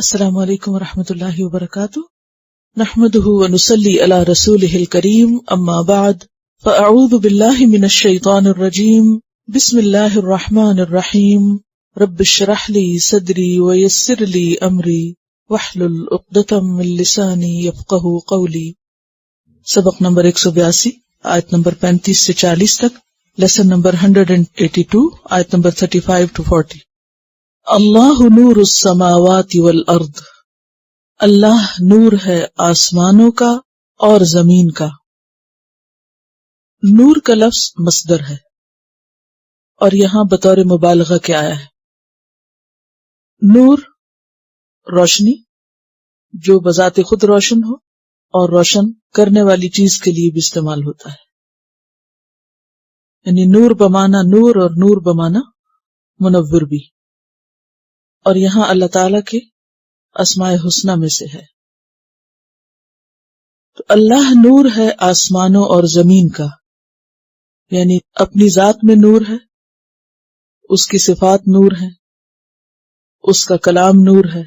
السلام علیکم ورحمۃ اللہ وبرکاتہ، نحمده ونصلی علی رسولہ الکریم، اما بعد فاعوذ باللہ من الشیطان الرجیم، بسم اللہ الرحمن الرحیم، رب اشرح لی صدری ویسر لی امری واحلل عقدۃ من لسانی یفقہوا قولی۔ سبق نمبر 182، آیت نمبر 35 سے 40 تک، لیسن نمبر 182، آیت نمبر 35 to 40۔ اللہ نور السماوات والارض، اللہ نور ہے آسمانوں کا اور زمین کا۔ نور کا لفظ مصدر ہے اور یہاں بطور مبالغہ کے آیا ہے۔ نور روشنی، جو بذات خود روشن ہو اور روشن کرنے والی چیز کے لیے بھی استعمال ہوتا ہے، یعنی نور بمانا نور اور نور بمانا منور بھی، اور یہاں اللہ تعالی کے اسماء حسنی میں سے ہے۔ تو اللہ نور ہے آسمانوں اور زمین کا، یعنی اپنی ذات میں نور ہے، اس کی صفات نور ہے، اس کا کلام نور ہے۔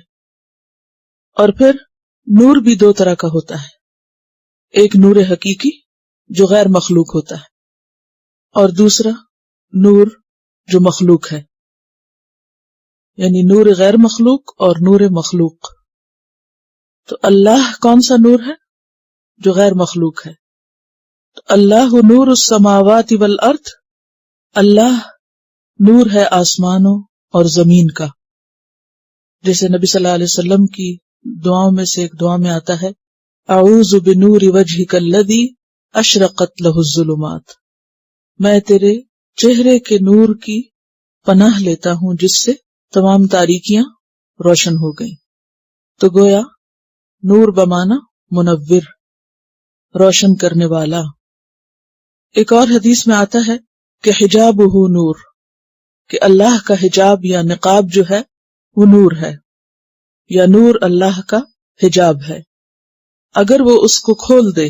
اور پھر نور بھی دو طرح کا ہوتا ہے، ایک نور حقیقی جو غیر مخلوق ہوتا ہے، اور دوسرا نور جو مخلوق ہے، یعنی نور غیر مخلوق اور نور مخلوق۔ تو اللہ کون سا نور ہے؟ جو غیر مخلوق ہے۔ تو اللہ نور السماوات والارض، اللہ نور ہے آسمانوں اور زمین کا، جیسے نبی صلی اللہ علیہ وسلم کی دعاؤں میں سے ایک دعا میں آتا ہے، اعوذ بنور وجہک الذی اشرقت لہ الظلمات، میں تیرے چہرے کے نور کی پناہ لیتا ہوں جس سے تمام تاریکیاں روشن ہو گئیں۔ تو گویا نور بمانا منور، روشن کرنے والا۔ ایک اور حدیث میں آتا ہے کہ حجابہ نور، کہ اللہ کا حجاب یا نقاب جو ہے وہ نور ہے، یا نور اللہ کا حجاب ہے۔ اگر وہ اس کو کھول دے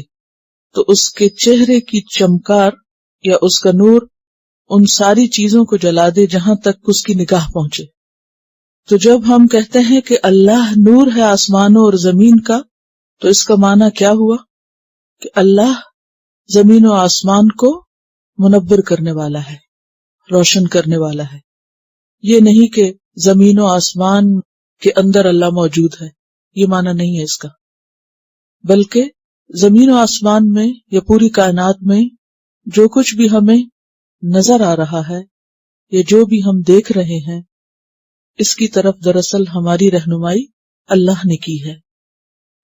تو اس کے چہرے کی چمکار یا اس کا نور ان ساری چیزوں کو جلا دے جہاں تک اس کی نگاہ پہنچے۔ تو جب ہم کہتے ہیں کہ اللہ نور ہے آسمانوں اور زمین کا، تو اس کا معنی کیا ہوا؟ کہ اللہ زمین و آسمان کو منور کرنے والا ہے، روشن کرنے والا ہے۔ یہ نہیں کہ زمین و آسمان کے اندر اللہ موجود ہے، یہ معنی نہیں ہے اس کا، بلکہ زمین و آسمان میں یا پوری کائنات میں جو کچھ بھی ہمیں نظر آ رہا ہے یا جو بھی ہم دیکھ رہے ہیں، اس کی طرف دراصل ہماری رہنمائی اللہ نے کی ہے۔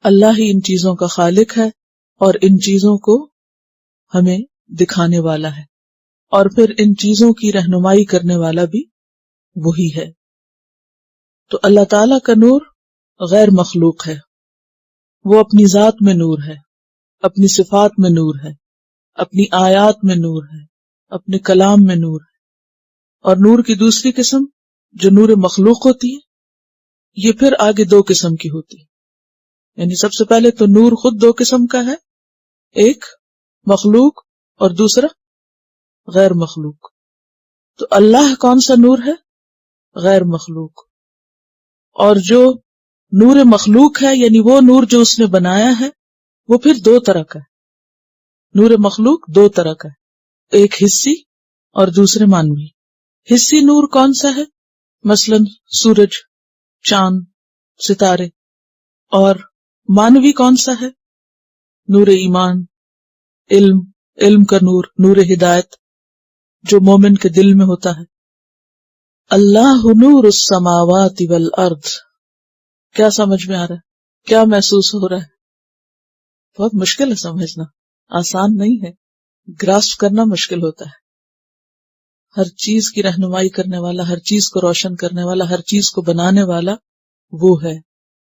اللہ ہی ان چیزوں کا خالق ہے اور ان چیزوں کو ہمیں دکھانے والا ہے، اور پھر ان چیزوں کی رہنمائی کرنے والا بھی وہی ہے۔ تو اللہ تعالی کا نور غیر مخلوق ہے، وہ اپنی ذات میں نور ہے، اپنی صفات میں نور ہے، اپنی آیات میں نور ہے، اپنے کلام میں نور ہے۔ اور نور کی دوسری قسم جو نور مخلوق ہوتی ہے، یہ پھر آگے دو قسم کی ہوتی ہے۔ یعنی سب سے پہلے تو نور خود دو قسم کا ہے، ایک مخلوق اور دوسرا غیر مخلوق۔ تو اللہ کون سا نور ہے؟ غیر مخلوق۔ اور جو نور مخلوق ہے، یعنی وہ نور جو اس نے بنایا ہے، وہ پھر دو طرح کا ہے۔ نور مخلوق دو طرح کا ہے، ایک حسی اور دوسرے معنوی۔ حسی نور کون سا ہے؟ مثلا سورج، چاند، ستارے۔ اور معنوی کون سا ہے؟ نور ایمان، علم کا نور، نور ہدایت جو مومن کے دل میں ہوتا ہے۔ اللہ نور السماوات والارض، کیا سمجھ میں آ رہا ہے؟ کیا محسوس ہو رہا ہے؟ بہت مشکل ہے سمجھنا، آسان نہیں ہے، گراسپ کرنا مشکل ہوتا ہے۔ ہر چیز کی رہنمائی کرنے والا، ہر چیز کو روشن کرنے والا، ہر چیز کو بنانے والا وہ ہے۔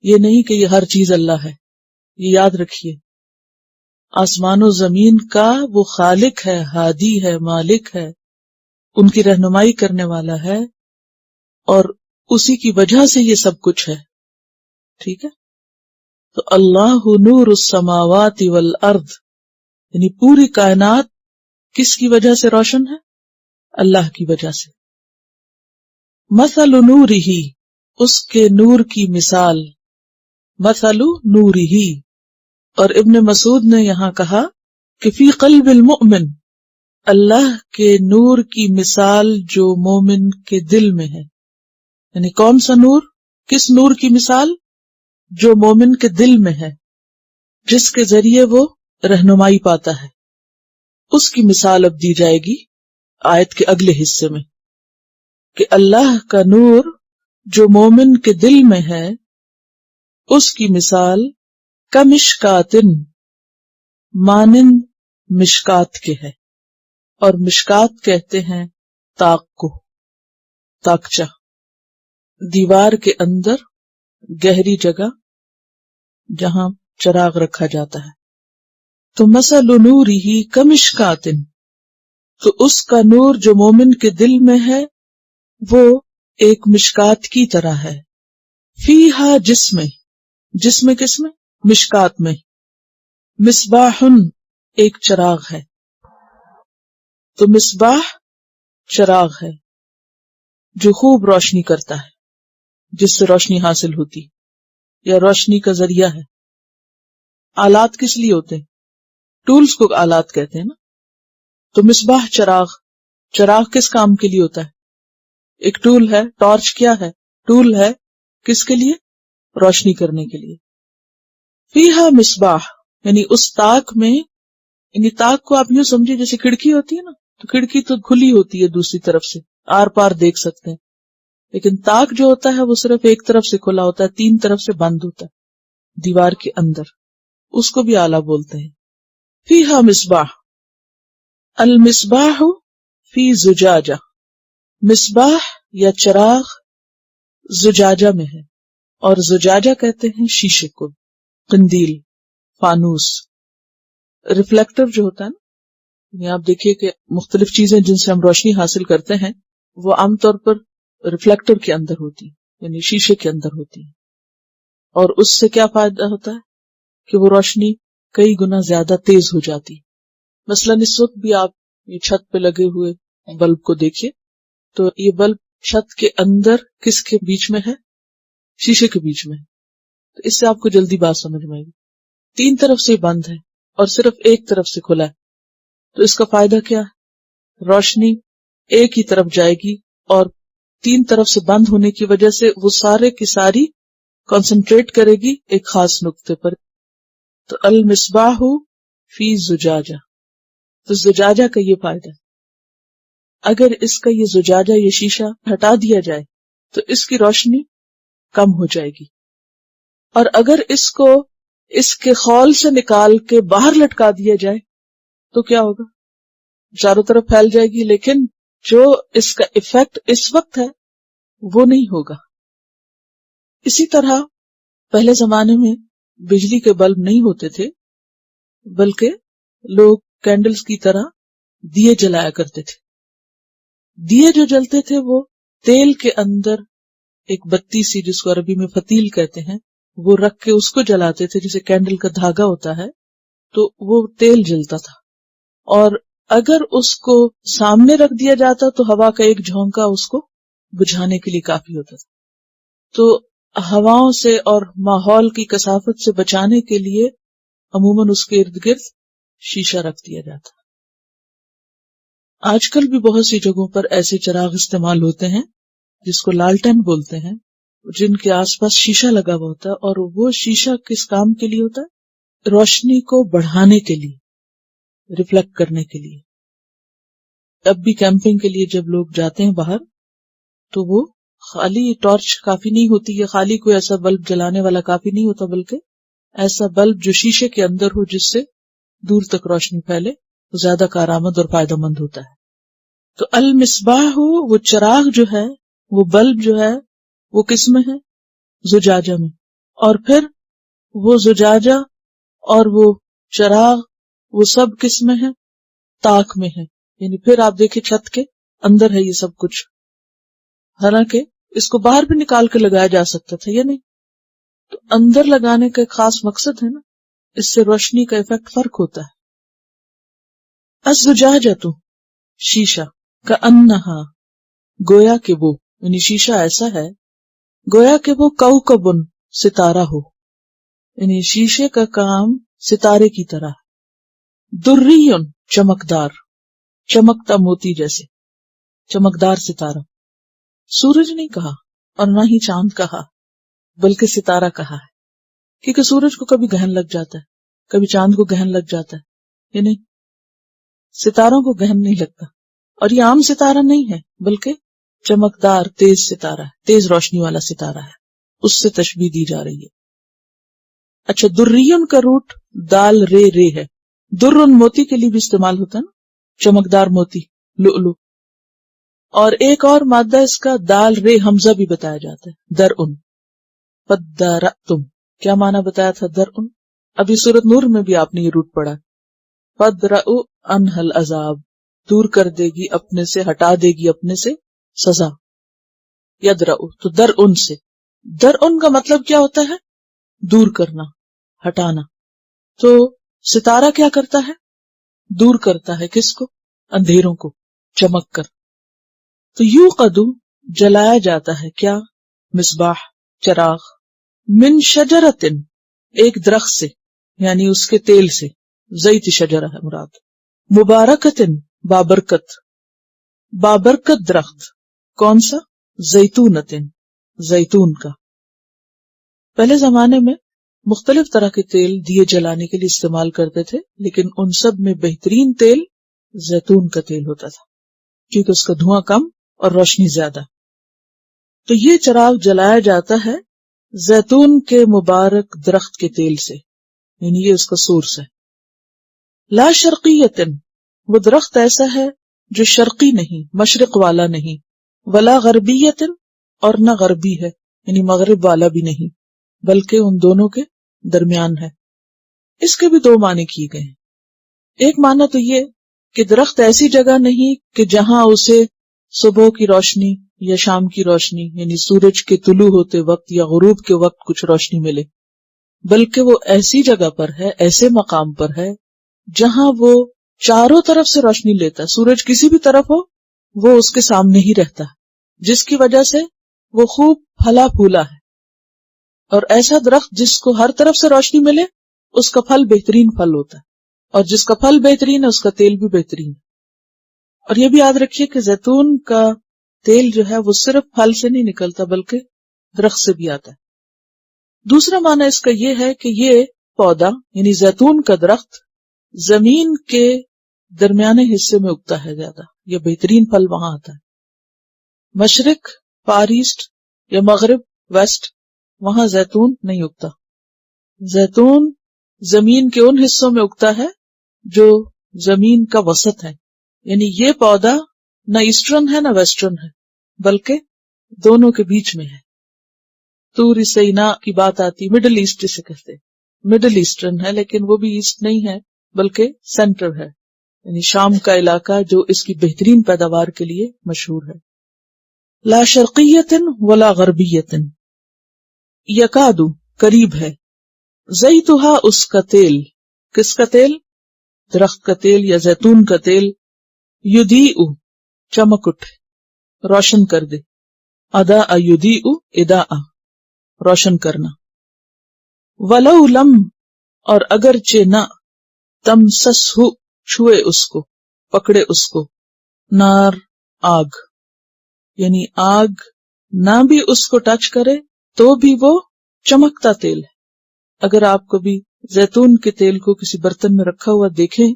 یہ نہیں کہ یہ ہر چیز اللہ ہے، یہ یاد رکھیے۔ آسمان و زمین کا وہ خالق ہے، ہادی ہے، مالک ہے، ان کی رہنمائی کرنے والا ہے، اور اسی کی وجہ سے یہ سب کچھ ہے۔ ٹھیک ہے؟ تو اللہ نور السماوات والارض، یعنی پوری کائنات کس کی وجہ سے روشن ہے؟ اللہ کی وجہ سے۔ مثل نورہ، اس کے نور کی مثال، مثل نورہ، اور ابن مسعود نے یہاں کہا کہ فی قلب المؤمن، اللہ کے نور کی مثال جو مومن کے دل میں ہے. یعنی کون سا نور؟ کس نور کی مثال؟ جو مومن کے دل میں ہے، جس کے ذریعے وہ رہنمائی پاتا ہے. اس کی مثال اب دی جائے گی آیت کے اگلے حصے میں، کہ اللہ کا نور جو مومن کے دل میں ہے اس کی مثال کمشکاتن، مانند مشکات کے ہے. اور مشکات کہتے ہیں طاق کو، طاقچہ، دیوار کے اندر گہری جگہ جہاں چراغ رکھا جاتا ہے. تو مثل نورہ کمشکاتن، تو اس کا نور جو مومن کے دل میں ہے وہ ایک مشکات کی طرح ہے. فیہا، جس میں کس میں؟ مشکات میں. مصباحن، ایک چراغ ہے. تو مصباح چراغ ہے جو خوب روشنی کرتا ہے، جس سے روشنی حاصل ہوتی یا روشنی کا ذریعہ ہے. آلات کس لیے ہوتے ہیں؟ ٹولز کو آلات کہتے ہیں نا. تو مصباح چراغ کس کام کے لیے ہوتا ہے؟ ایک ٹول ہے. ٹارچ کیا ہے؟ ٹول ہے. کس کے لیے؟ روشنی کرنے کے لیے. فیہا مصباح، یعنی اس طاق میں، یعنی طاق کو آپ یوں سمجھے جیسے کھڑکی ہوتی ہے نا، تو کھڑکی تو کھلی ہوتی ہے دوسری طرف سے، آر پار دیکھ سکتے ہیں. لیکن طاق جو ہوتا ہے وہ صرف ایک طرف سے کھلا ہوتا ہے، تین طرف سے بند ہوتا ہے دیوار کے اندر. اس کو بھی آلہ بولتے ہیں. فیہا مصباح، المصباح فی زجاجہ، مصباح یا چراغ زجاجہ میں ہے. اور زجاجہ کہتے ہیں شیشے کو، قندیل، فانوس. ریفلیکٹر جو ہوتا ہے نا، یعنی آپ دیکھیے کہ مختلف چیزیں جن سے ہم روشنی حاصل کرتے ہیں وہ عام طور پر ریفلیکٹر کے اندر ہوتی، یعنی شیشے کے اندر ہوتی. اور اس سے کیا فائدہ ہوتا ہے کہ وہ روشنی کئی گنا زیادہ تیز ہو جاتی. مثلاً اس وقت بھی آپ یہ چھت پہ لگے ہوئے بلب کو دیکھیے، تو یہ بلب چھت کے اندر کس کے بیچ میں ہے؟ شیشے کے بیچ میں ہے. تو اس سے آپ کو جلدی بات سمجھ میں آئے گی. تین طرف سے بند ہے اور صرف ایک طرف سے کھلا ہے. تو اس کا فائدہ کیا ہے؟ روشنی ایک ہی طرف جائے گی، اور تین طرف سے بند ہونے کی وجہ سے وہ سارے کی ساری کنسنٹریٹ کرے گی ایک خاص نقطے پر. تو المصباح فی زجاجہ، تو زجاجہ کا یہ فائدہ ہے. اگر اس کا یہ زجاجہ، یہ شیشہ ہٹا دیا جائے تو اس کی روشنی کم ہو جائے گی. اور اگر اس کو اس کے خول سے نکال کے باہر لٹکا دیا جائے تو کیا ہوگا؟ چاروں طرف پھیل جائے گی، لیکن جو اس کا ایفیکٹ اس وقت ہے وہ نہیں ہوگا. اسی طرح پہلے زمانے میں بجلی کے بلب نہیں ہوتے تھے، بلکہ لوگ کینڈلز کی طرح دیے جلایا کرتے تھے. دیے جو جلتے تھے وہ تیل کے اندر ایک بتی سی، جس کو عربی میں فتیل کہتے ہیں، وہ رکھ کے اس کو جلاتے تھے. جیسے کینڈل کا دھاگا ہوتا ہے تو وہ تیل جلتا تھا، اور اگر اس کو سامنے رکھ دیا جاتا تو ہوا کا ایک جھونکا اس کو بجھانے کے لیے کافی ہوتا تھا. تو ہواؤں سے اور ماحول کی کثافت سے بچانے کے لیے عموماً اس کے ارد گرد شیشہ رکھ دیا جاتا. آج کل بھی بہت سی جگہوں پر ایسے چراغ استعمال ہوتے ہیں جس کو لالٹین بولتے ہیں، جن کے آس پاس شیشہ لگا ہوا ہوتا ہے. اور وہ شیشہ کس کام کے لیے ہوتا ہے؟ روشنی کو بڑھانے کے لیے، ریفلیکٹ کرنے کے لیے. اب بھی کیمپنگ کے لیے جب لوگ جاتے ہیں باہر تو وہ خالی ٹارچ کافی نہیں ہوتی، یا خالی کوئی ایسا بلب جلانے والا کافی نہیں ہوتا، بلکہ ایسا بلب جو شیشے کے اندر ہو جس سے دور تک روشنی پھیلے، وہ زیادہ کارآمد اور فائدہ مند ہوتا ہے. تو المصباح، وہ چراغ جو ہے، وہ بلب جو ہے، وہ کس میں ہے؟ زجاجہ میں. اور پھر وہ زجاجہ اور وہ چراغ وہ سب کس میں ہے؟ طاق میں ہے. یعنی پھر آپ دیکھیں چھت کے اندر ہے یہ سب کچھ. حالانکہ اس کو باہر بھی نکال کے لگایا جا سکتا تھا یا نہیں؟ تو اندر لگانے کا ایک خاص مقصد ہے نا، اس سے روشنی کا ایفیکٹ فرق ہوتا ہے. الزجاجۃ، شیشہ، کأنہا، گویا کہ وہ، یعنی شیشہ ایسا ہے گویا کہ وہ کوکبن، ستارہ ہو. یعنی شیشے کا کام ستارے کی طرح. درّیٌ چمکدار، چمکتا موتی جیسے، چمکدار ستارہ. سورج نہیں کہا اور نہ ہی چاند کہا، بلکہ ستارہ کہا ہے، کیونکہ سورج کو کبھی گرہن لگ جاتا ہے، کبھی چاند کو گرہن لگ جاتا ہے، یعنی ستاروں کو گرہن نہیں لگتا. اور یہ عام ستارہ نہیں ہے بلکہ چمکدار تیز ستارہ ہے، تیز روشنی والا ستارہ ہے، اس سے تشبیہ دی جا رہی ہے. اچھا، درّیٌ کا روٹ دال رے رے ہے. درٌ موتی کے لیے بھی استعمال ہوتا ہے نا، چمکدار موتی، لؤلؤ. اور ایک اور مادہ اس کا دال رے حمزہ بھی بتایا جاتا ہے، درء. فَدَّرَأْتُمْ کیا معنی بتایا تھا درء؟ ابھی سورۃ نور میں بھی آپ نے یہ روٹ پڑھا. فَدْرَأُ عَنْهَا الْعَذَابَ دور کر دے گی اپنے سے، ہٹا دے گی اپنے سے سزا. یدرأ تو درء سے. درء کا مطلب کیا ہوتا ہے؟ دور کرنا، ہٹانا. تو ستارہ کیا کرتا ہے؟ دور کرتا ہے کس کو؟ اندھیروں کو، چمک کر. تو یوقد جلایا جاتا ہے کیا؟ مصباح، چراغ. من شجرۃ ایک درخت سے، یعنی اس کے تیل سے. زیت شجرہ ہے مراد. مبارکۃ بابرکت، بابرکت درخت. کون سا؟ زیتونۃ زیتون کا. پہلے زمانے میں مختلف طرح کے تیل دیے جلانے کے لیے استعمال کرتے تھے، لیکن ان سب میں بہترین تیل زیتون کا تیل ہوتا تھا، کیونکہ اس کا دھواں کم اور روشنی زیادہ. تو یہ چراغ جلایا جاتا ہے زیتون کے مبارک درخت کے تیل سے، یعنی یہ اس کا سورس ہے. لا شرقیۃ وہ درخت ایسا ہے جو شرقی نہیں، مشرق والا نہیں. ولا غربیۃ اور نہ غربی ہے، یعنی مغرب والا بھی نہیں، بلکہ ان دونوں کے درمیان ہے. اس کے بھی دو معنی کیے گئے ہیں. ایک معنی تو یہ کہ درخت ایسی جگہ نہیں کہ جہاں اسے صبح کی روشنی یا شام کی روشنی، یعنی سورج کے طلوع ہوتے وقت یا غروب کے وقت کچھ روشنی ملے، بلکہ وہ ایسی جگہ پر ہے، ایسے مقام پر ہے جہاں وہ چاروں طرف سے روشنی لیتا ہے. سورج کسی بھی طرف ہو وہ اس کے سامنے ہی رہتا ہے، جس کی وجہ سے وہ خوب پھلا پھولا ہے. اور ایسا درخت جس کو ہر طرف سے روشنی ملے اس کا پھل بہترین پھل ہوتا ہے، اور جس کا پھل بہترین ہے اس کا تیل بھی بہترین ہے. اور یہ بھی یاد رکھیے کہ زیتون کا تیل جو ہے وہ صرف پھل سے نہیں نکلتا بلکہ درخت سے بھی آتا ہے. دوسرا معنی اس کا یہ ہے کہ یہ پودا یعنی زیتون کا درخت زمین کے درمیانے حصے میں اگتا ہے زیادہ، یہ بہترین پھل وہاں آتا ہے. مشرق، فار ایسٹ یا مغرب، ویسٹ، وہاں زیتون نہیں اگتا. زیتون زمین کے ان حصوں میں اگتا ہے جو زمین کا وسط ہے، یعنی یہ پودا نہ ایسٹرن ہے نہ ویسٹرن ہے بلکہ دونوں کے بیچ میں ہے. طور سینا کی بات آتی، مڈل ایسٹ سے کہتے، مڈل ایسٹرن ہے لیکن وہ بھی ایسٹ نہیں ہے بلکہ سینٹر ہے، یعنی شام کا علاقہ جو اس کی بہترین پیداوار کے لیے مشہور ہے. لا شرقیت ولا غربیت یکادو قریب ہے. زیتھا اس کا تیل، کس کا تیل؟ درخت کا تیل یا زیتون کا تیل. یدیء چمک اٹھے، روشن کر دے. ادا یدیء ادا روشن کرنا. ولو لم اور اگرچہ نہ، تمسسہ چھوئے اس کو، پکڑے اس کو، نار آگ، یعنی آگ نہ بھی اس کو ٹچ کرے تو بھی وہ چمکتا تیل ہے. اگر آپ کبھی زیتون کے تیل کو کسی برتن میں رکھا ہوا دیکھیں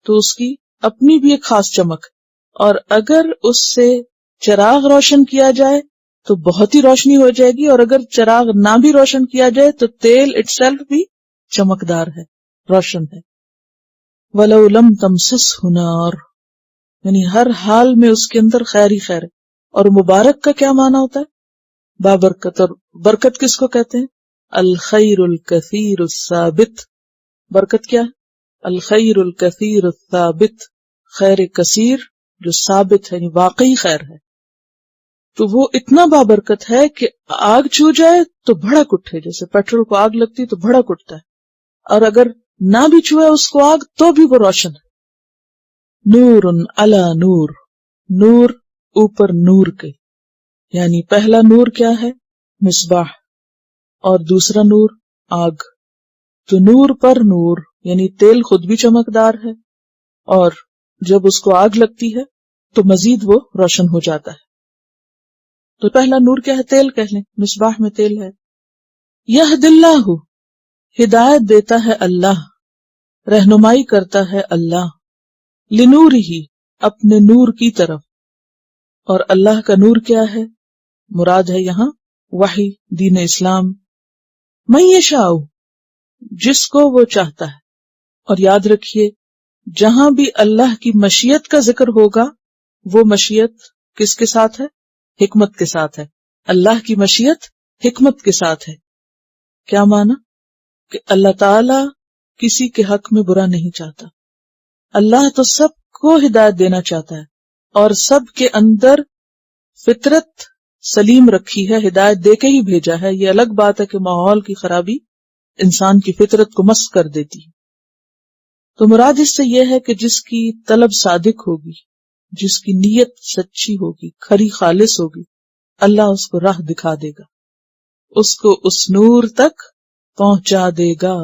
تو اس کی اپنی بھی ایک خاص چمک، اور اگر اس سے چراغ روشن کیا جائے تو بہت ہی روشنی ہو جائے گی، اور اگر چراغ نہ بھی روشن کیا جائے تو تیل اٹ سیلف بھی چمکدار ہے، روشن ہے. وَلَوْ لَمْ تَمْسَسْهُ نَارٌ یعنی ہر حال میں اس کے اندر خیر ہی خیر ہے. اور مبارک کا کیا معنی ہوتا ہے؟ بابرکت. اور برکت کس کو کہتے ہیں؟ الخیر الکثیر الثابت. برکت کیا ہے؟ الخیر الکثیر الثابت، خیر کثیر جو ثابت ہے، یعنی واقعی خیر ہے. تو وہ اتنا بابرکت ہے کہ آگ چھو جائے تو بھڑک اٹھے، جیسے پیٹرول کو آگ لگتی تو بھڑک اٹھتا ہے، اور اگر نہ بھی چھوئے اس کو آگ تو بھی وہ روشن ہے. نور علی نور، نور اوپر نور کے، یعنی پہلا نور کیا ہے؟ مصباح، اور دوسرا نور آگ. تو نور پر نور، یعنی تیل خود بھی چمکدار ہے، اور جب اس کو آگ لگتی ہے تو مزید وہ روشن ہو جاتا ہے۔ تو پہلا نور کیا ہے؟ تیل کہہ لیں، مصباح میں تیل ہے۔ یہد اللہ، ہدایت دیتا ہے اللہ، رہنمائی کرتا ہے اللہ، لنورہ، اپنے نور کی طرف۔ اور اللہ کا نور کیا ہے؟ مراد ہے یہاں وحی، دین اسلام۔ من یشاء، جس کو وہ چاہتا ہے۔ اور یاد رکھیے جہاں بھی اللہ کی مشیت کا ذکر ہوگا وہ مشیت کس کے ساتھ ہے؟ حکمت کے ساتھ ہے۔ اللہ کی مشیت حکمت کے ساتھ ہے۔ کیا معنی؟ کہ اللہ تعالی کسی کے حق میں برا نہیں چاہتا۔ اللہ تو سب کو ہدایت دینا چاہتا ہے اور سب کے اندر فطرت سلیم رکھی ہے، ہدایت دے کے ہی بھیجا ہے۔ یہ الگ بات ہے کہ ماحول کی خرابی انسان کی فطرت کو مسخ کر دیتی ہے۔ تو مراد اس سے یہ ہے کہ جس کی طلب صادق ہوگی، جس کی نیت سچی ہوگی، کھری خالص ہوگی، اللہ اس کو راہ دکھا دے گا، اس کو اس نور تک پہنچا دے گا،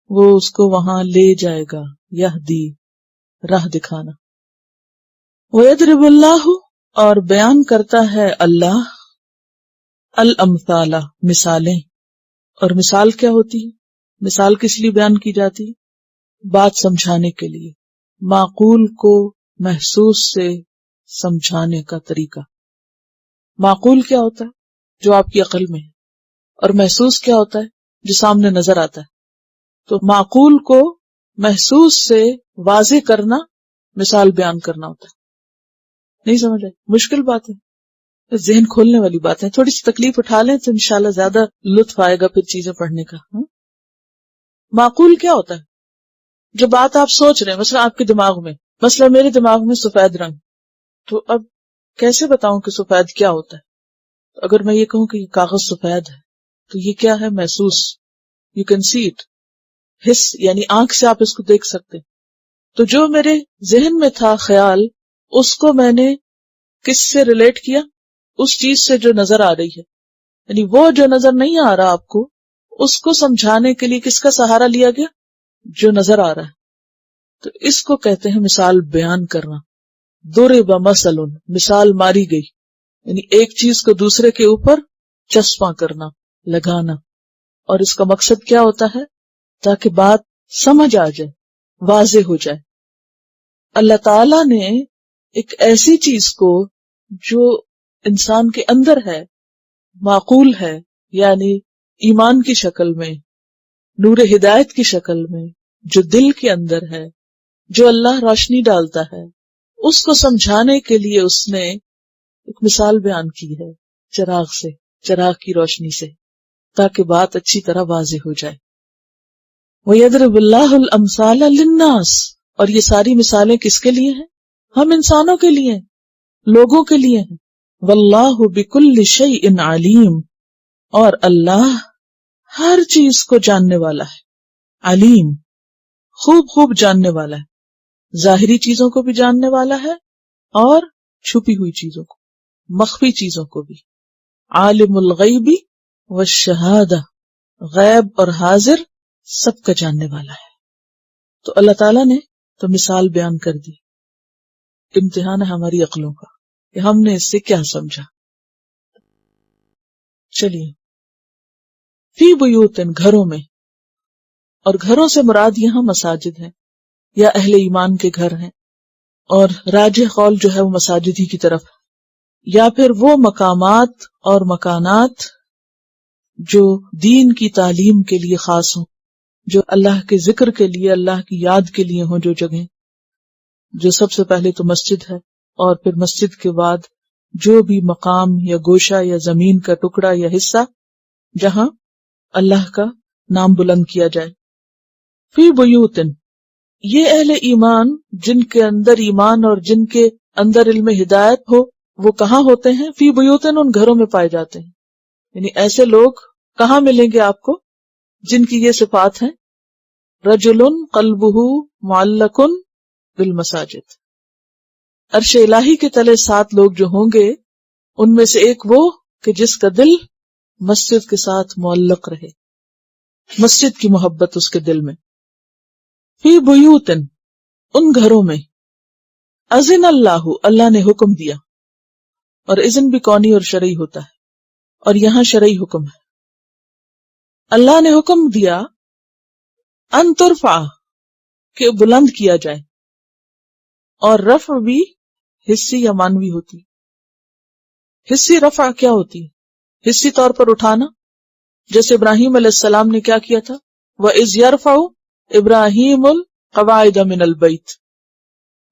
وہ اس کو وہاں لے جائے گا۔ یہدی، راہ دکھانا۔ وَيَضْرِبُ اللَّهُ، اور بیان کرتا ہے اللہ، الامثال، مثالیں۔ اور مثال کیا ہوتی ہے؟ مثال کس لیے بیان کی جاتی ہے؟ بات سمجھانے کے لیے، معقول کو محسوس سے سمجھانے کا طریقہ۔ معقول کیا ہوتا ہے؟ جو آپ کی عقل میں ہے، اور محسوس کیا ہوتا ہے؟ جو سامنے نظر آتا ہے۔ تو معقول کو محسوس سے واضح کرنا مثال بیان کرنا ہوتا ہے۔ نہیں سمجھ آئے؟ مشکل بات ہے، ذہن کھولنے والی بات ہے۔ تھوڑی سی تکلیف اٹھا لیں تو انشاءاللہ زیادہ لطف آئے گا پھر چیزیں پڑھنے کا۔ معقول کیا ہوتا ہے؟ جو بات آپ سوچ رہے ہیں، مثلا آپ کے دماغ میں، مثلا میرے دماغ میں سفید رنگ، تو اب کیسے بتاؤں کہ سفید کیا ہوتا ہے؟ اگر میں یہ کہوں کہ یہ کاغذ سفید ہے تو یہ کیا ہے؟ محسوس، یو کین سی اٹ، حس، یعنی آنکھ سے آپ اس کو دیکھ سکتے۔ تو جو میرے ذہن میں تھا خیال، اس کو میں نے کس سے ریلیٹ کیا؟ اس چیز سے جو نظر آ رہی ہے، یعنی وہ جو نظر نہیں آ رہا آپ کو، اس کو سمجھانے کے لیے کس کا سہارا لیا گیا؟ جو نظر آ رہا ہے۔ تو اس کو کہتے ہیں مثال بیان کرنا۔ ضرب مثل، مثال ماری گئی، یعنی ایک چیز کو دوسرے کے اوپر چسپاں کرنا، لگانا۔ اور اس کا مقصد کیا ہوتا ہے؟ تاکہ بات سمجھ آ جائے، واضح ہو جائے۔ اللہ تعالی نے ایک ایسی چیز کو جو انسان کے اندر ہے، معقول ہے، یعنی ایمان کی شکل میں، نور ہدایت کی شکل میں، جو دل کے اندر ہے، جو اللہ روشنی ڈالتا ہے، اس کو سمجھانے کے لیے اس نے ایک مثال بیان کی ہے، چراغ سے، چراغ کی روشنی سے، تاکہ بات اچھی طرح واضح ہو جائے۔ وَيَضْرِبُ اللَّهُ الْأَمْثَالَ لِلنَّاسِ، اور یہ ساری مثالیں کس کے لیے ہیں؟ ہم انسانوں کے لیے ہیں، لوگوں کے لیے ہیں۔ وَاللَّهُ بِكُلِّ شَيْءٍ عَلِيمٌ، اور اللہ ہر چیز کو جاننے والا ہے، علیم، خوب خوب جاننے والا ہے، ظاہری چیزوں کو بھی جاننے والا ہے اور چھپی ہوئی چیزوں کو، مخفی چیزوں کو بھی۔ عالم الغیب والشہادہ، غیب اور حاضر سب کا جاننے والا ہے۔ تو اللہ تعالیٰ نے تو مثال بیان کر دی، امتحان ہے ہماری عقلوں کا کہ ہم نے اس سے کیا سمجھا۔ چلیے، فی بیوتن، گھروں میں، اور گھروں سے مراد یہاں مساجد ہے یا اہل ایمان کے گھر ہیں، اور راجح قول جو ہے وہ مساجد ہی کی طرف، یا پھر وہ مقامات اور مکانات جو دین کی تعلیم کے لیے خاص ہوں، جو اللہ کے ذکر کے لیے، اللہ کی یاد کے لیے ہوں، جو جگہیں، جو سب سے پہلے تو مسجد ہے، اور پھر مسجد کے بعد جو بھی مقام یا گوشہ یا زمین کا ٹکڑا یا حصہ جہاں اللہ کا نام بلند کیا جائے۔ فی بیوتن، یہ اہل ایمان جن کے اندر ایمان اور جن کے اندر علم ہدایت ہو، وہ کہاں ہوتے ہیں؟ فی بیوتن، ان گھروں میں پائے جاتے ہیں۔ یعنی ایسے لوگ کہاں ملیں گے آپ کو جن کی یہ صفات ہیں؟ رجل قلبہ معلق بالمساجد، عرش الہی کے تلے 7 لوگ جو ہوں گے، ان میں سے ایک وہ کہ جس کا دل مسجد کے ساتھ معلق رہے۔ مسجد کی محبت اس کے دل میں. فی بیوتن، ان گھروں میں، اذن اللہ، اللہ نے حکم دیا. اور اذن بھی کونی اور شرعی ہوتا ہے، اور یہاں شرعی حکم ہے. اللہ نے حکم دیا ان ترفع، کہ بلند کیا جائے. اور رفع بھی حصی یا مانوی ہوتی. حصی رفع کیا ہوتی؟ حصی طور پر اٹھانا، جیسے ابراہیم علیہ السلام نے کیا کیا تھا، وَإِذْ يَرْفَعُ إِبْرَاهِيمُ الْقَوَاعِدَ مِنَ الْبَيْتِ،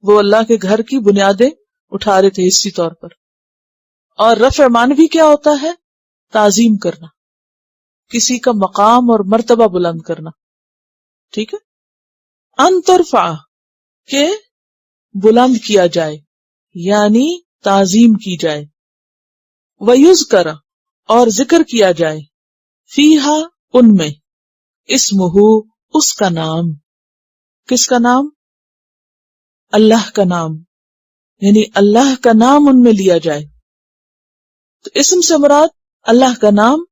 وہ اللہ کے گھر کی بنیادیں اٹھا رہے تھے حصی طور پر. اور رفع مانوی کیا ہوتا ہے؟ تعظیم کرنا، کسی کا مقام اور مرتبہ بلند کرنا. ٹھیک ہے. ان ترفع، کہ بلند کیا جائے، یعنی تعظیم کی جائے. وَيُذْكَرَ، اور ذکر کیا جائے، فیہا، ان میں، اسمہ، اس کا نام. کس کا نام؟ اللہ کا نام، یعنی اللہ کا نام ان میں لیا جائے. تو اسم سے مراد اللہ کا نام،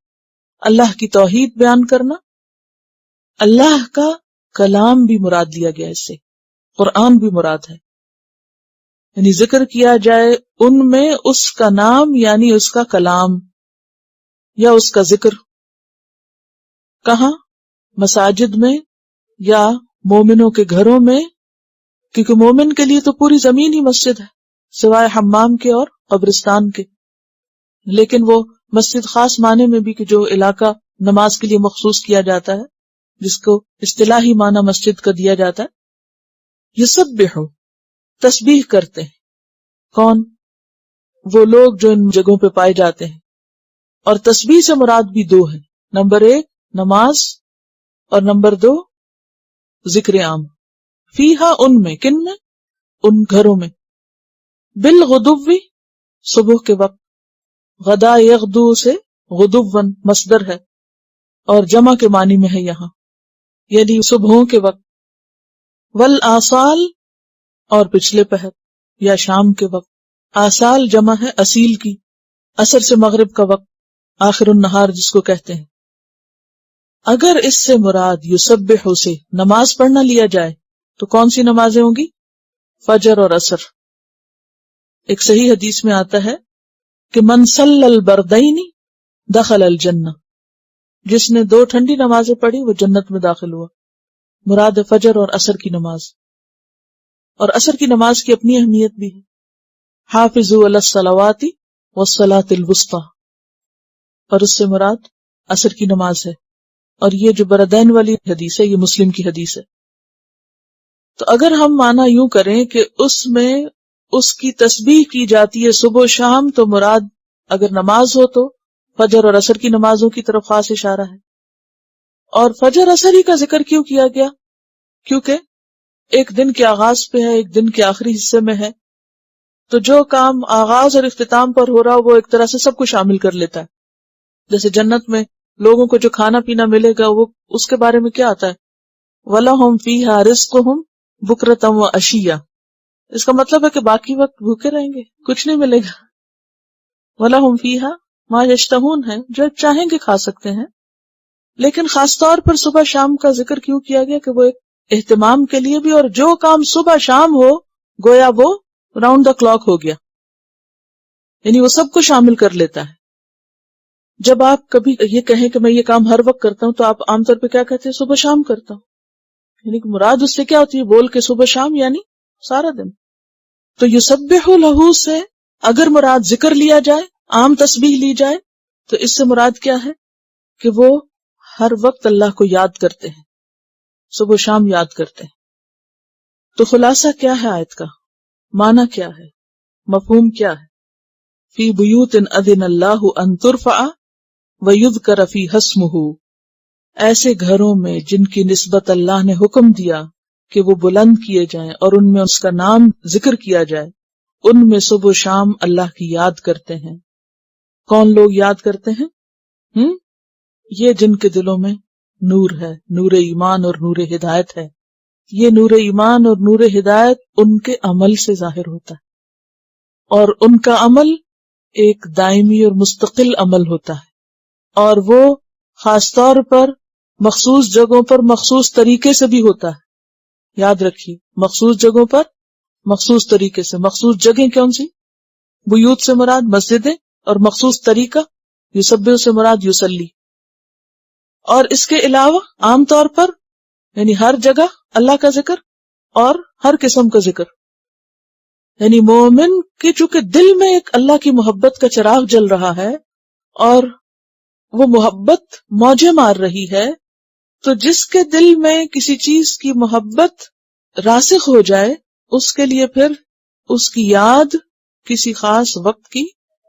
اللہ کی توحید بیان کرنا. اللہ کا کلام بھی مراد لیا گیا اس سے، قرآن بھی مراد ہے. یعنی ذکر کیا جائے ان میں اس کا نام، یعنی اس کا کلام یا اس کا ذکر. کہاں؟ مساجد میں یا مومنوں کے گھروں میں، کیونکہ مومن کے لیے تو پوری زمین ہی مسجد ہے سوائے حمام کے اور قبرستان کے. لیکن وہ مسجد خاص معنی میں بھی کہ جو علاقہ نماز کے لیے مخصوص کیا جاتا ہے، جس کو اصطلاحی معنی مسجد کا دیا جاتا ہے. یسبحو، تسبیح کرتے ہیں. کون؟ وہ لوگ جو ان جگہوں پہ پائے جاتے ہیں. اور تسبیح سے مراد بھی دو ہیں، نمبر 1 نماز، اور نمبر 2 ذکر عام. فیہا، ان میں، کن میں؟ ان گھروں میں. بالغدو، صبح کے وقت. غدا یغدو سے غدون مصدر ہے اور جمع کے معنی میں ہے یہاں، یعنی صبحوں کے وقت. والآصال، اور پچھلے پہر یا شام کے وقت. آصال جمع ہے اصیل کی. عصر سے مغرب کا وقت، آخر النہار جس کو کہتے ہیں. اگر اس سے مراد یسبح سے نماز پڑھنا لیا جائے تو کون سی نمازیں ہوں گی؟ فجر اور عصر. ایک صحیح حدیث میں آتا ہے کہ من صلی البردین دخل الجنہ، جس نے 2 ٹھنڈی نمازیں پڑھی وہ جنت میں داخل ہوا. مراد فجر اور عصر کی نماز. اور عصر کی نماز کی اپنی اہمیت بھی ہے. حافظوا علی الصلوات والصلاۃ الوسطی، اور اس سے مراد عصر کی نماز ہے. اور یہ جو بردین والی حدیث ہے یہ مسلم کی حدیث ہے. تو اگر ہم مانا یوں کریں کہ اس میں اس کی تسبیح کی جاتی ہے صبح و شام، تو مراد اگر نماز ہو تو فجر اور عصر کی نمازوں کی طرف خاص اشارہ ہے. اور فجر عصر ہی کا ذکر کیوں کیا گیا؟ کیونکہ ایک دن کے آغاز پہ ہے، ایک دن کے آخری حصے میں ہے. تو جو کام آغاز اور اختتام پر ہو رہا وہ ایک طرح سے سب کو شامل کر لیتا ہے. جیسے جنت میں لوگوں کو جو کھانا پینا ملے گا وہ اس کے بارے میں کیا آتا ہے؟ وَلَهُمْ فِيهَا رِزْقُهُمْ بُكْرَةً وَعَشِيًّا. اس کا مطلب ہے کہ باقی وقت بھوکے رہیں گے، کچھ نہیں ملے گا. وَلَهُمْ فِيهَا مَا يَشْتَهُونَ ہے، جو چاہیں گے کھا سکتے ہیں. لیکن خاص طور پر صبح شام کا ذکر کیوں کیا گیا کہ وہ ایک اہتمام کے لیے بھی، اور جو کام صبح شام ہو گویا وہ راؤنڈ دا کلاک ہو گیا، یعنی وہ سب کو شامل کر لیتا ہے. جب آپ کبھی یہ کہیں کہ میں یہ کام ہر وقت کرتا ہوں تو آپ عام طور پہ کیا کہتے ہیں؟ صبح شام کرتا ہوں. یعنی کہ مراد اس سے کیا ہوتی ہے؟ بول کے صبح شام یعنی سارا دن. تو یسبح لہ سے اگر مراد ذکر لیا جائے، عام تسبیح لی جائے، تو اس سے مراد کیا ہے کہ وہ ہر وقت اللہ کو یاد کرتے ہیں، صبح و شام یاد کرتے ہیں. تو خلاصہ کیا ہے آیت کا؟ معنی کیا ہے؟ مفہوم کیا ہے؟ فی بیوت اذن اللہ ان ترفع ویذکر فیہا اسمہ، ایسے گھروں میں جن کی نسبت اللہ نے حکم دیا کہ وہ بلند کیے جائیں اور ان میں اس کا نام ذکر کیا جائے، ان میں صبح و شام اللہ کی یاد کرتے ہیں. کون لوگ یاد کرتے ہیں؟ یہ جن کے دلوں میں نور ہے، نور ایمان اور نور ہدایت ہے. یہ نور ایمان اور نور ہدایت ان کے عمل سے ظاہر ہوتا ہے، اور ان کا عمل ایک دائمی اور مستقل عمل ہوتا ہے. اور وہ خاص طور پر مخصوص جگہوں پر مخصوص طریقے سے بھی ہوتا ہے. یاد رکھیے، مخصوص جگہوں پر مخصوص طریقے سے. مخصوص جگہیں کون سی؟ بیوت سے مراد مسجدیں، اور مخصوص طریقہ یسبح سے مراد یصلی. اور اس کے علاوہ عام طور پر یعنی ہر جگہ اللہ کا ذکر اور ہر قسم کا ذکر. یعنی مومن کے چونکہ دل میں ایک اللہ کی محبت کا چراغ جل رہا ہے اور وہ محبت موجیں مار رہی ہے، تو جس کے دل میں کسی چیز کی محبت راسخ ہو جائے اس کے لیے پھر اس کی یاد کسی خاص وقت کی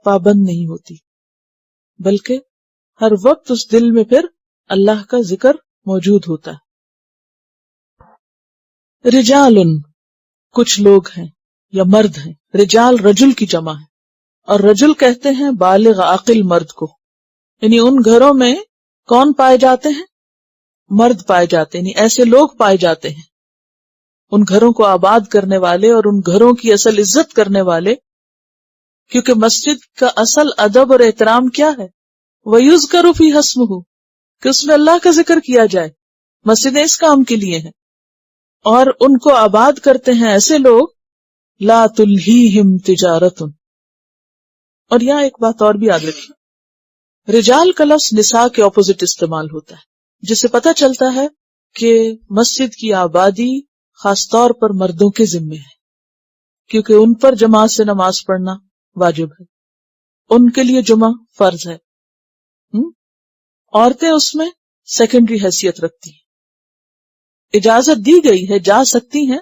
پابند نہیں ہوتی، بلکہ ہر وقت اس دل میں پھر اللہ کا ذکر موجود ہوتا ہے. رجال، کچھ لوگ ہیں یا مرد ہیں. رجال رجل کی جمع ہے، اور رجل کہتے ہیں بالغ عاقل مرد کو. یعنی ان گھروں میں کون پائے جاتے ہیں؟ مرد پائے جاتے ہیں. یعنی ایسے لوگ پائے جاتے ہیں ان گھروں کو آباد کرنے والے اور ان گھروں کی اصل عزت کرنے والے. کیونکہ مسجد کا اصل ادب اور احترام کیا ہے؟ وَيُذْكَرُ فِيهَا اسْمُهُ، کہ اس میں اللہ کا ذکر کیا جائے. مسجدیں اس کام کے لیے ہیں، اور ان کو آباد کرتے ہیں ایسے لوگ لا تلہیہم تجارت. اور یہاں ایک بات اور بھی یاد رکھیں، رجال کا لفظ نساء کے اپوزٹ استعمال ہوتا ہے، جس سے پتہ چلتا ہے کہ مسجد کی آبادی خاص طور پر مردوں کے ذمے ہے، کیونکہ ان پر جماعت سے نماز پڑھنا واجب ہے، ان کے لیے جمعہ فرض ہے. عورتیں اس میں سیکنڈری حیثیت رکھتی ہیں. اجازت دی گئی ہے، جا سکتی ہیں،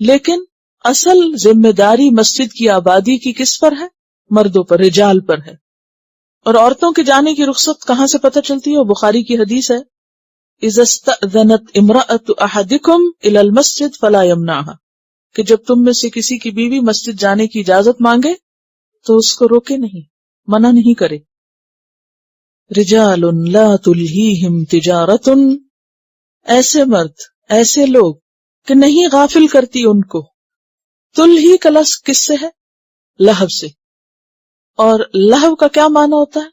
لیکن اصل ذمہ داری مسجد کی آبادی کی کس پر ہے؟ مردوں پر، رجال پر ہے. اور عورتوں کے جانے کی رخصت کہاں سے پتہ چلتی ہے؟ وہ بخاری کی حدیث ہے، اذا استأذنت امرأة احدکم الى المسجد فلا یمنعها، کہ جب تم میں سے کسی کی بیوی مسجد جانے کی اجازت مانگے تو اس کو روکے نہیں، منع نہیں کرے. رجال لا تلہیہم تجارت، ایسے مرد، ایسے لوگ کہ نہیں غافل کرتی ان کو. تلہی کا لفظ کس سے ہے؟ لہو سے. اور لہو کا کیا معنی ہوتا ہے؟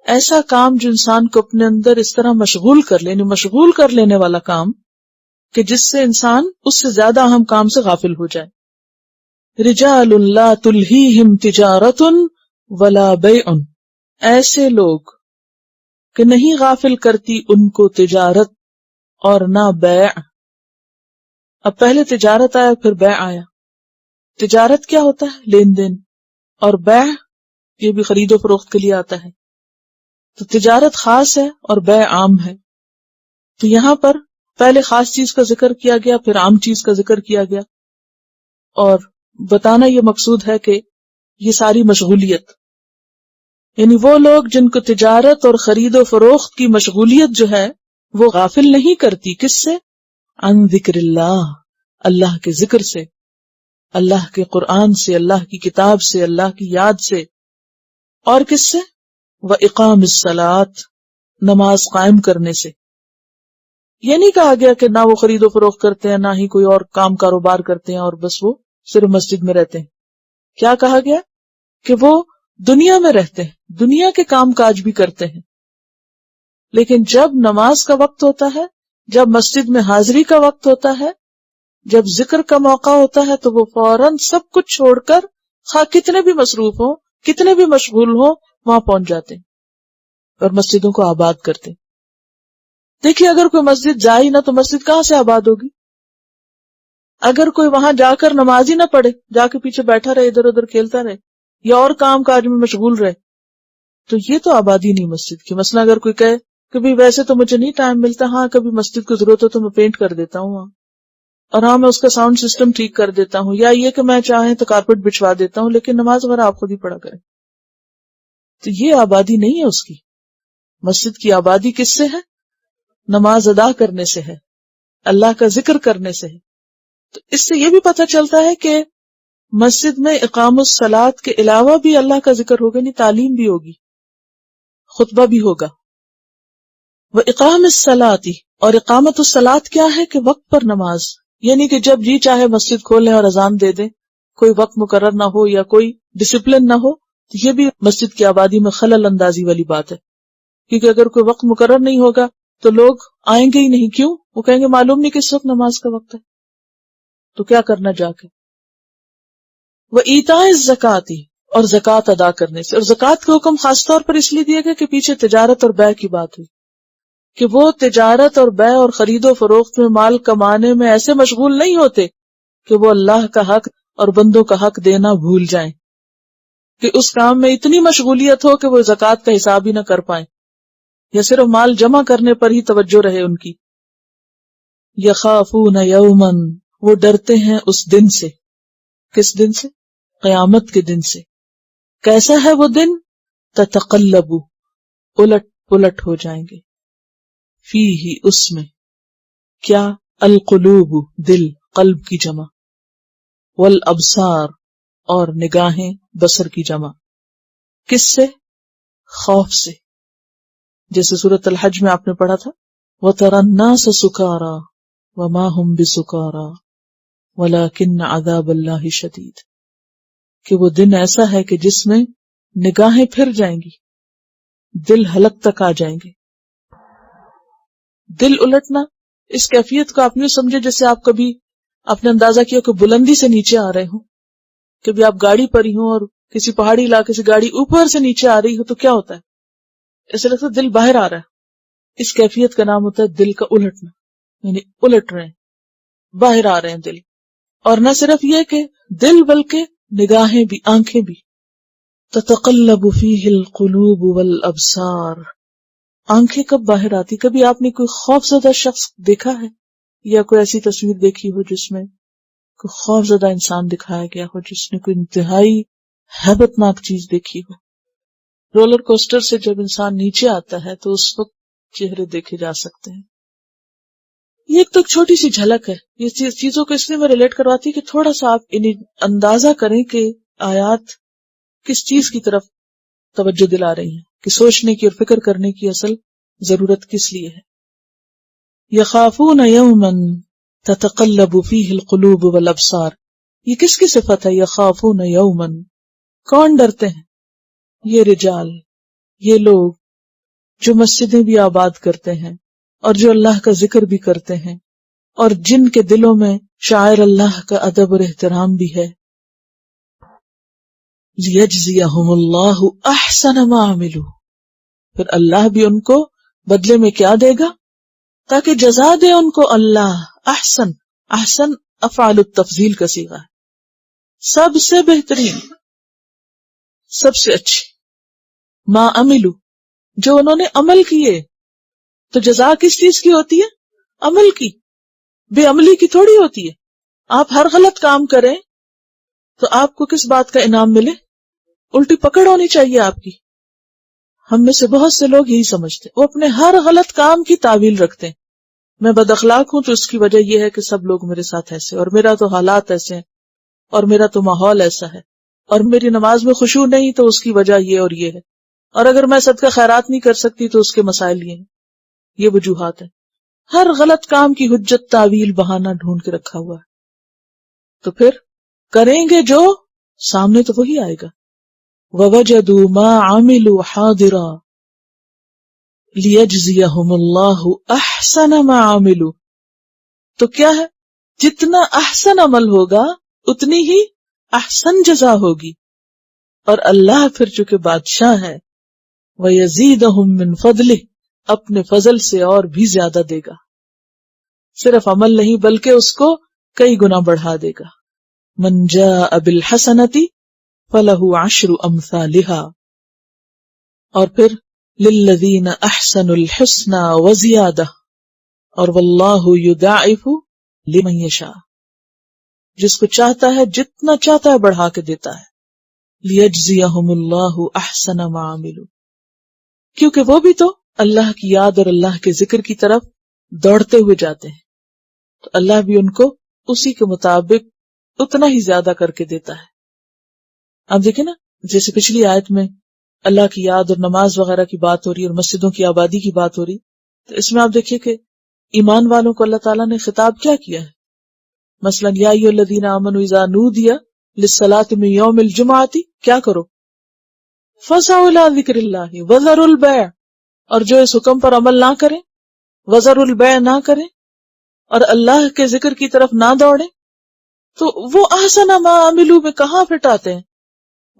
ایسا کام جو انسان کو اپنے اندر اس طرح مشغول کر لے، یعنی مشغول کر لینے والا کام کہ جس سے انسان اس سے زیادہ اہم کام سے غافل ہو جائے. رجال لا تلہیہم تجارت ولا بیع، ایسے لوگ کہ نہیں غافل کرتی ان کو تجارت اور نہ بیع. اب پہلے تجارت آیا پھر بیع آیا. تجارت کیا ہوتا ہے؟ لین دین. اور بیع یہ بھی خرید و فروخت کے لیے آتا ہے. تو تجارت خاص ہے اور بیع عام ہے. تو یہاں پر پہلے خاص چیز کا ذکر کیا گیا، پھر عام چیز کا ذکر کیا گیا، اور بتانا یہ مقصود ہے کہ یہ ساری مشغولیت، یعنی وہ لوگ جن کو تجارت اور خرید و فروخت کی مشغولیت جو ہے وہ غافل نہیں کرتی. کس سے؟ عن ذکر اللہ، اللہ کے ذکر سے، اللہ کے قرآن سے، اللہ کی کتاب سے، اللہ کی یاد سے. اور کس سے؟ وَإِقَامِ الصَّلَاةِ، نماز قائم کرنے سے. یہ نہیں کہا گیا کہ نہ وہ خرید و فروخت کرتے ہیں، نہ ہی کوئی اور کام کاروبار کرتے ہیں اور بس وہ صرف مسجد میں رہتے ہیں. کیا کہا گیا؟ کہ وہ دنیا میں رہتے ہیں، دنیا کے کام کاج بھی کرتے ہیں، لیکن جب نماز کا وقت ہوتا ہے، جب مسجد میں حاضری کا وقت ہوتا ہے، جب ذکر کا موقع ہوتا ہے تو وہ فوراً سب کچھ چھوڑ کر خواہ کتنے بھی مصروف ہوں، کتنے بھی مشغول ہوں، وہاں پہنچ جاتے ہیں اور مسجدوں کو آباد کرتے ہیں. دیکھیے اگر کوئی مسجد جائے ہی نہ تو مسجد کہاں سے آباد ہوگی؟ اگر کوئی وہاں جا کر نماز ہی نہ پڑھے، جا کے پیچھے بیٹھا رہے، ادھر ادھر کھیلتا رہے یا اور کام کاج میں مشغول رہے، تو یہ تو آبادی نہیں مسجد کی. مثلا اگر کوئی کہے کہ بھی ویسے تو مجھے نہیں ٹائم ملتا، ہاں کبھی مسجد کو ضرورت ہو تو میں پینٹ کر دیتا ہوں وہاں، اور ہاں میں اس کا ساؤنڈ سسٹم ٹھیک کر دیتا ہوں، یا یہ کہ میں چاہیں تو کارپیٹ بچھوا دیتا ہوں، لیکن نماز وغیرہ آپ خود ہی پڑھا کریں، تو یہ آبادی نہیں ہے اس کی. مسجد کی آبادی کس سے ہے؟ نماز ادا کرنے سے ہے، اللہ کا ذکر کرنے سے ہے. تو اس سے یہ بھی پتہ چلتا ہے کہ مسجد میں اقام الصلاۃ کے علاوہ بھی اللہ کا ذکر ہوگا، نہیں تعلیم بھی ہوگی، خطبہ بھی ہوگا. وَإِقَامِ الصَّلَاةِ، اور اقامت الصلاۃ کیا ہے؟ کہ وقت پر نماز، یعنی کہ جب جی چاہے مسجد کھولیں اور اذان دے دیں، کوئی وقت مقرر نہ ہو یا کوئی ڈسپلن نہ ہو، تو یہ بھی مسجد کی آبادی میں خلل اندازی والی بات ہے. کیونکہ اگر کوئی وقت مقرر نہیں ہوگا تو لوگ آئیں گے ہی نہیں. کیوں؟ وہ کہیں گے معلوم نہیں کس وقت نماز کا وقت ہے، تو کیا کرنا جا کے. وہ ایتاء الزکاۃ، اور زکوٰۃ ادا کرنے سے. اور زکوٰۃ کا حکم خاص طور پر اس لیے دیا گیا کہ پیچھے تجارت اور بیع کی بات ہوئی کہ وہ تجارت اور بیع اور خرید و فروخت میں مال کمانے میں ایسے مشغول نہیں ہوتے کہ وہ اللہ کا حق اور بندوں کا حق دینا بھول جائیں، کہ اس کام میں اتنی مشغولیت ہو کہ وہ زکوٰۃ کا حساب ہی نہ کر پائیں، یا صرف مال جمع کرنے پر ہی توجہ رہے ان کی. یخافون یوما، وہ ڈرتے ہیں اس دن سے. کس دن سے؟ قیامت کے دن سے. کیسا ہے وہ دن؟ تتقلب، الٹ پلٹ ہو جائیں گے. فیہ، اس میں. کیا؟ القلوب، دل، قلب کی جمع. والابصار، اور نگاہیں، بصر کی جمع. کس سے؟ خوف سے. جیسے سورۃ الحج میں آپ نے پڑھا تھا وَتَرَى النَّاسَ سُكَارَى وَمَا هُمْ بِسُكَارَى وَلَكِنَّ عَذَابَ اللَّهِ شَدِيدٌ، کہ وہ دن ایسا ہے کہ جس میں نگاہیں پھر جائیں گی، دل حلق تک آ جائیں گے. دل الٹنا، اس کیفیت کو آپ نے سمجھے جیسے آپ کبھی آپ نے اندازہ کیا کہ بلندی سے نیچے آ رہے ہوں، کبھی آپ گاڑی پر ہی ہوں اور کسی پہاڑی علاقے سے گاڑی اوپر سے نیچے آ رہی ہو تو کیا ہوتا ہے؟ ایسا لگتا ہے دل باہر آ رہا ہے. اس کیفیت کا نام ہوتا ہے دل کا الٹنا، یعنی الٹ رہے ہیں، باہر آ رہے ہیں دل. اور نہ صرف یہ کہ دل بلکہ نگاہیں بھی، آنکھیں بھی. تتقلب فیہ القلوب والابصار. آنکھیں کب باہر آتی؟ کبھی آپ نے کوئی خوف زدہ شخص دیکھا ہے، یا کوئی ایسی تصویر دیکھی ہو جس میں کوئی خوف زدہ انسان دکھایا گیا ہو، جس نے کوئی انتہائی ہیبت ناک چیز دیکھی ہو؟ رولر کوسٹر سے جب انسان نیچے آتا ہے تو اس وقت چہرے دیکھے جا سکتے ہیں. یہ ایک تو چھوٹی سی جھلک ہے. یہ چیزوں کو اس لیے میں ریلیٹ کرواتی کہ تھوڑا سا آپ اندازہ کریں کہ آیات کس چیز کی طرف توجہ دلا رہی ہیں، کہ سوچنے کی اور فکر کرنے کی اصل ضرورت کس لیے ہے. یخافون یوما تتقلب فیہ القلوب والابصار. یہ کس کی صفت ہے؟ یخافون یوما. کون ڈرتے ہیں؟ یہ رجال، یہ لوگ جو مسجدیں بھی آباد کرتے ہیں اور جو اللہ کا ذکر بھی کرتے ہیں اور جن کے دلوں میں شاعر اللہ کا ادب اور احترام بھی ہے. لیجزیہم اللہ احسن ما عملوا، پھر اللہ بھی ان کو بدلے میں کیا دے گا؟ تاکہ جزا دے ان کو اللہ احسن. احسن افعال التفضیل کا صیغہ ہے، سب سے بہترین، سب سے اچھی. ما عملوا، جو انہوں نے عمل کیے. تو جزا کس چیز کی ہوتی ہے؟ عمل کی، بے عملی کی تھوڑی ہوتی ہے. آپ ہر غلط کام کریں تو آپ کو کس بات کا انعام ملے؟ الٹی پکڑ ہونی چاہیے آپ کی. ہم میں سے بہت سے لوگ یہی سمجھتے، وہ اپنے ہر غلط کام کی تعویل رکھتے ہیں. میں بد اخلاق ہوں تو اس کی وجہ یہ ہے کہ سب لوگ میرے ساتھ ایسے، اور میرا تو حالات ایسے ہیں، اور میرا تو ماحول ایسا ہے، اور میری نماز میں خشوع نہیں تو اس کی وجہ یہ اور یہ ہے، اور اگر میں صدقہ خیرات نہیں کر سکتی تو اس کے مسائل یہ ہیں. یہ وجوہات ہیں. ہر غلط کام کی حجت، تعویل، بہانہ ڈھونڈ کے رکھا ہوا ہے. تو پھر کریں گے جو سامنے تو وہی آئے گا. وَوَجَدُوا مَا عَمِلُوا حَاضِرًا لِيَجْزِيَهُمُ اللَّهُ أَحْسَنَ مَا عَمِلُوا. تو کیا ہے؟ جتنا احسن عمل ہوگا اتنی ہی احسن جزا ہوگی. اور اللہ پھر چونکہ بادشاہ ہے، وَيَزِيدَهُم مِّن فَضْلِهِ، اپنے فضل سے اور بھی زیادہ دے گا. صرف عمل نہیں بلکہ اس کو کئی گنا بڑھا دے گا. مَن جَاءَ بِالْحَسَنَةِ فَلَهُ عَشْرُ أَمْثَالِهَا. اور پھر لِلَّذِينَ أَحْسَنُوا الْحُسْنَى وَزِيَادَةٌ، اور وَاللَّهُ يُضَاعِفُ لِمَن يَشَاءُ، جس کو چاہتا ہے جتنا چاہتا ہے بڑھا کے دیتا ہے. لِيَجْزِيَهُمُ اللَّهُ أَحْسَنَ مَا عَمِلُوا، کیونکہ وہ بھی تو اللہ کی یاد اور اللہ کے ذکر کی طرف دوڑتے ہوئے جاتے ہیں، تو اللہ بھی ان کو اسی کے مطابق اتنا ہی زیادہ کر کے دیتا ہے. اب دیکھیں نا، جیسے پچھلی آیت میں اللہ کی یاد اور نماز وغیرہ کی بات ہو رہی ہے اور مسجدوں کی آبادی کی بات ہو رہی، تو اس میں آپ دیکھیے کہ ایمان والوں کو اللہ تعالیٰ نے خطاب کیا کیا ہے. مثلا یا ایھا الذین آمنوا اذا نودی للصلاۃ من یوم الجمعۃ، کیا کرو؟ فسعوا الی ذکر اللہ وذروا البیع، اور جو اس حکم پر عمل نہ کریں وزر البیع نہ کریں اور اللہ کے ذکر کی طرف نہ دوڑیں، تو وہ احسن ما عملو میں کہاں فٹ آتے ہیں؟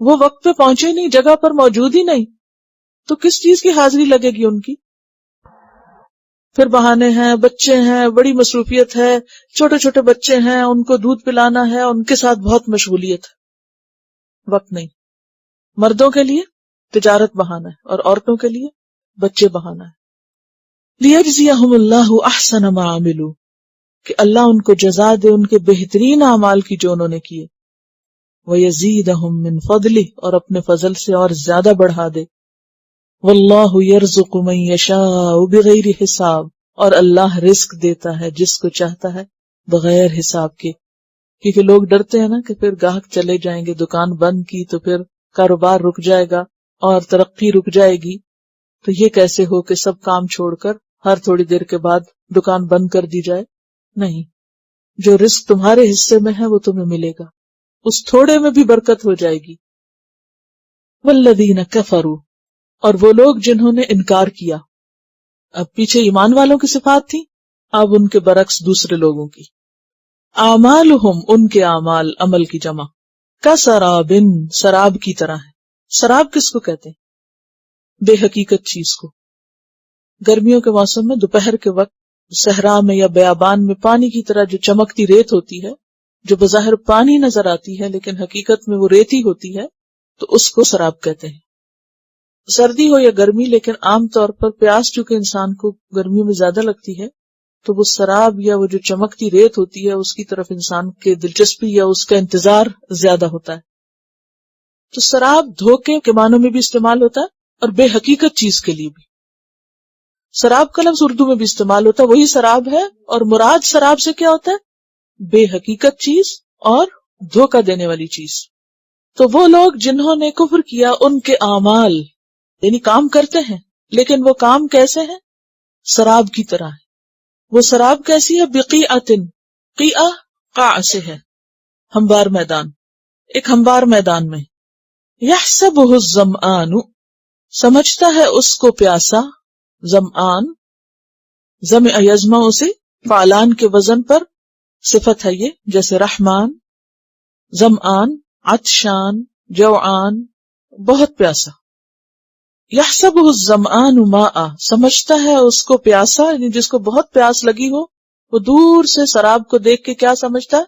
وہ وقت پہ پہنچے نہیں، جگہ پر موجود ہی نہیں، تو کس چیز کی حاضری لگے گی ان کی؟ پھر بہانے ہیں، بچے ہیں، بڑی مصروفیت ہے، چھوٹے چھوٹے بچے ہیں، ان کو دودھ پلانا ہے، ان کے ساتھ بہت مشغولیت ہے، وقت نہیں۔ مردوں کے لیے تجارت بہانا ہے اور عورتوں کے لیے بچے بہانا ہے۔ لیجزیہم اللہ احسن ما عملوا، کہ اللہ ان کو جزا دے ان کے بہترین اعمال کی جو انہوں نے کیے، ویزیدہم من فضلہ، اور اپنے فضل سے اور زیادہ بڑھا دے۔ واللہ یرزق من یشاء بغیر حساب، اور اللہ رزق دیتا ہے جس کو چاہتا ہے بغیر حساب کے، کیونکہ لوگ ڈرتے ہیں نا کہ پھر گاہک چلے جائیں گے، دکان بند کی تو پھر کاروبار رک جائے گا اور ترقی رک جائے گی، تو یہ کیسے ہو کہ سب کام چھوڑ کر ہر تھوڑی دیر کے بعد دکان بند کر دی جائے؟ نہیں، جو رزق تمہارے حصے میں ہے وہ تمہیں ملے گا، اس تھوڑے میں بھی برکت ہو جائے گی۔ والذین کفروا، اور وہ لوگ جنہوں نے انکار کیا، اب پیچھے ایمان والوں کی صفات تھی، اب ان کے برعکس دوسرے لوگوں کی۔ اعمالہم، ان کے اعمال، عمل کی جمع، کسراب، سراب کی طرح ہے۔ سراب کس کو کہتے ہیں؟ بے حقیقت چیز کو۔ گرمیوں کے موسم میں دوپہر کے وقت صحرا میں یا بیابان میں پانی کی طرح جو چمکتی ریت ہوتی ہے، جو بظاہر پانی نظر آتی ہے لیکن حقیقت میں وہ ریت ہی ہوتی ہے، تو اس کو سراب کہتے ہیں۔ سردی ہو یا گرمی، لیکن عام طور پر پیاس چونکہ انسان کو گرمیوں میں زیادہ لگتی ہے، تو وہ سراب یا وہ جو چمکتی ریت ہوتی ہے اس کی طرف انسان کے دلچسپی یا اس کا انتظار زیادہ ہوتا ہے۔ تو سراب دھوکے کے معنوں میں بھی استعمال ہوتا ہے اور بے حقیقت چیز کے لیے بھی۔ سراب کا لفظ اردو میں بھی استعمال ہوتا ہے، وہی سراب ہے، اور مراد سراب سے کیا ہوتا ہے؟ بے حقیقت چیز اور دھوکہ دینے والی چیز۔ تو وہ لوگ جنہوں نے کفر کیا، ان کے اعمال یعنی کام کرتے ہیں، لیکن وہ کام کیسے ہیں؟ سراب کی طرح ہے۔ وہ سراب کیسی ہے؟ بقیعۃ، قیعہ قاع سے ہے، ہموار میدان، ایک ہموار میدان میں۔ یحسبہ الظمآن، سمجھتا ہے اس کو پیاسا، ظمآن، ظمأ یظمأ سے فعلان کے وزن پر صفت ہے یہ، جیسے رحمان، ظمآن، عطشان، جوعان، بہت پیاسا۔ یحسبہ الظمآن ماء، سمجھتا ہے اس کو پیاسا، یعنی جس کو بہت پیاس لگی ہو، وہ دور سے سراب کو دیکھ کے کیا سمجھتا ہے؟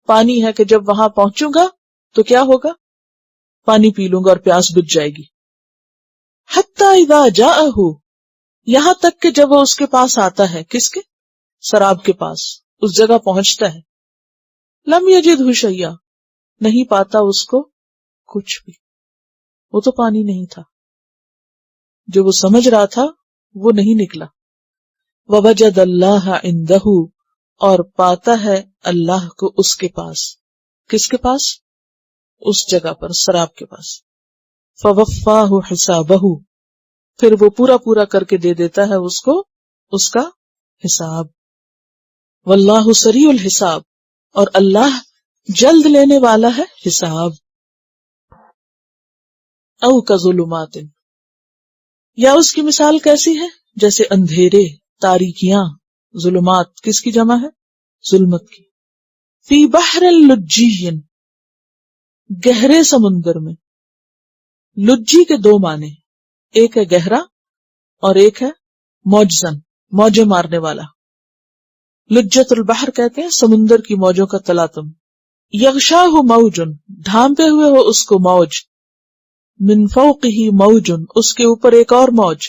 پانی ہے، کہ جب وہاں پہنچوں گا تو کیا ہوگا؟ پانی پی لوں گا اور پیاس بجھ جائے گی۔ حتی اذا جاءہ، یہاں تک کہ جب وہ اس کے پاس آتا ہے، کس کے؟ سراب کے پاس، اس جگہ پہنچتا ہے، لم یجدہ شیئا، نہیں پاتا اس کو کچھ بھی، وہ تو پانی نہیں تھا، جو وہ سمجھ رہا تھا وہ نہیں نکلا۔ ووجد اللہ عندہ، اور پاتا ہے اللہ کو اس کے پاس، کس کے پاس؟ اس جگہ پر، سراب کے پاس۔ فوفاہ حسابہ، پھر وہ پورا پورا کر کے دے دیتا ہے اس کو اس کا حساب۔ واللہ سریع الحساب، اور اللہ جلد لینے والا ہے حساب۔ او کظلمات، یا اس کی مثال کیسی ہے؟ جیسے اندھیرے، تاریکیاں، ظلمات کس کی جمع ہے؟ ظلمت کی۔ فی بحر لجی، گہرے سمندر میں۔ لجی کے دو معنی، ایک ہے گہرا اور ایک ہے موجزن، موجیں مارنے والا۔ لجت البحر کہتے ہیں سمندر کی موجوں کا تلاطم۔ یغشاہ موج، ڈھانپے ہوئے ہو اس کو موج۔ من فوقہ موج، اس کے اوپر ایک اور موج۔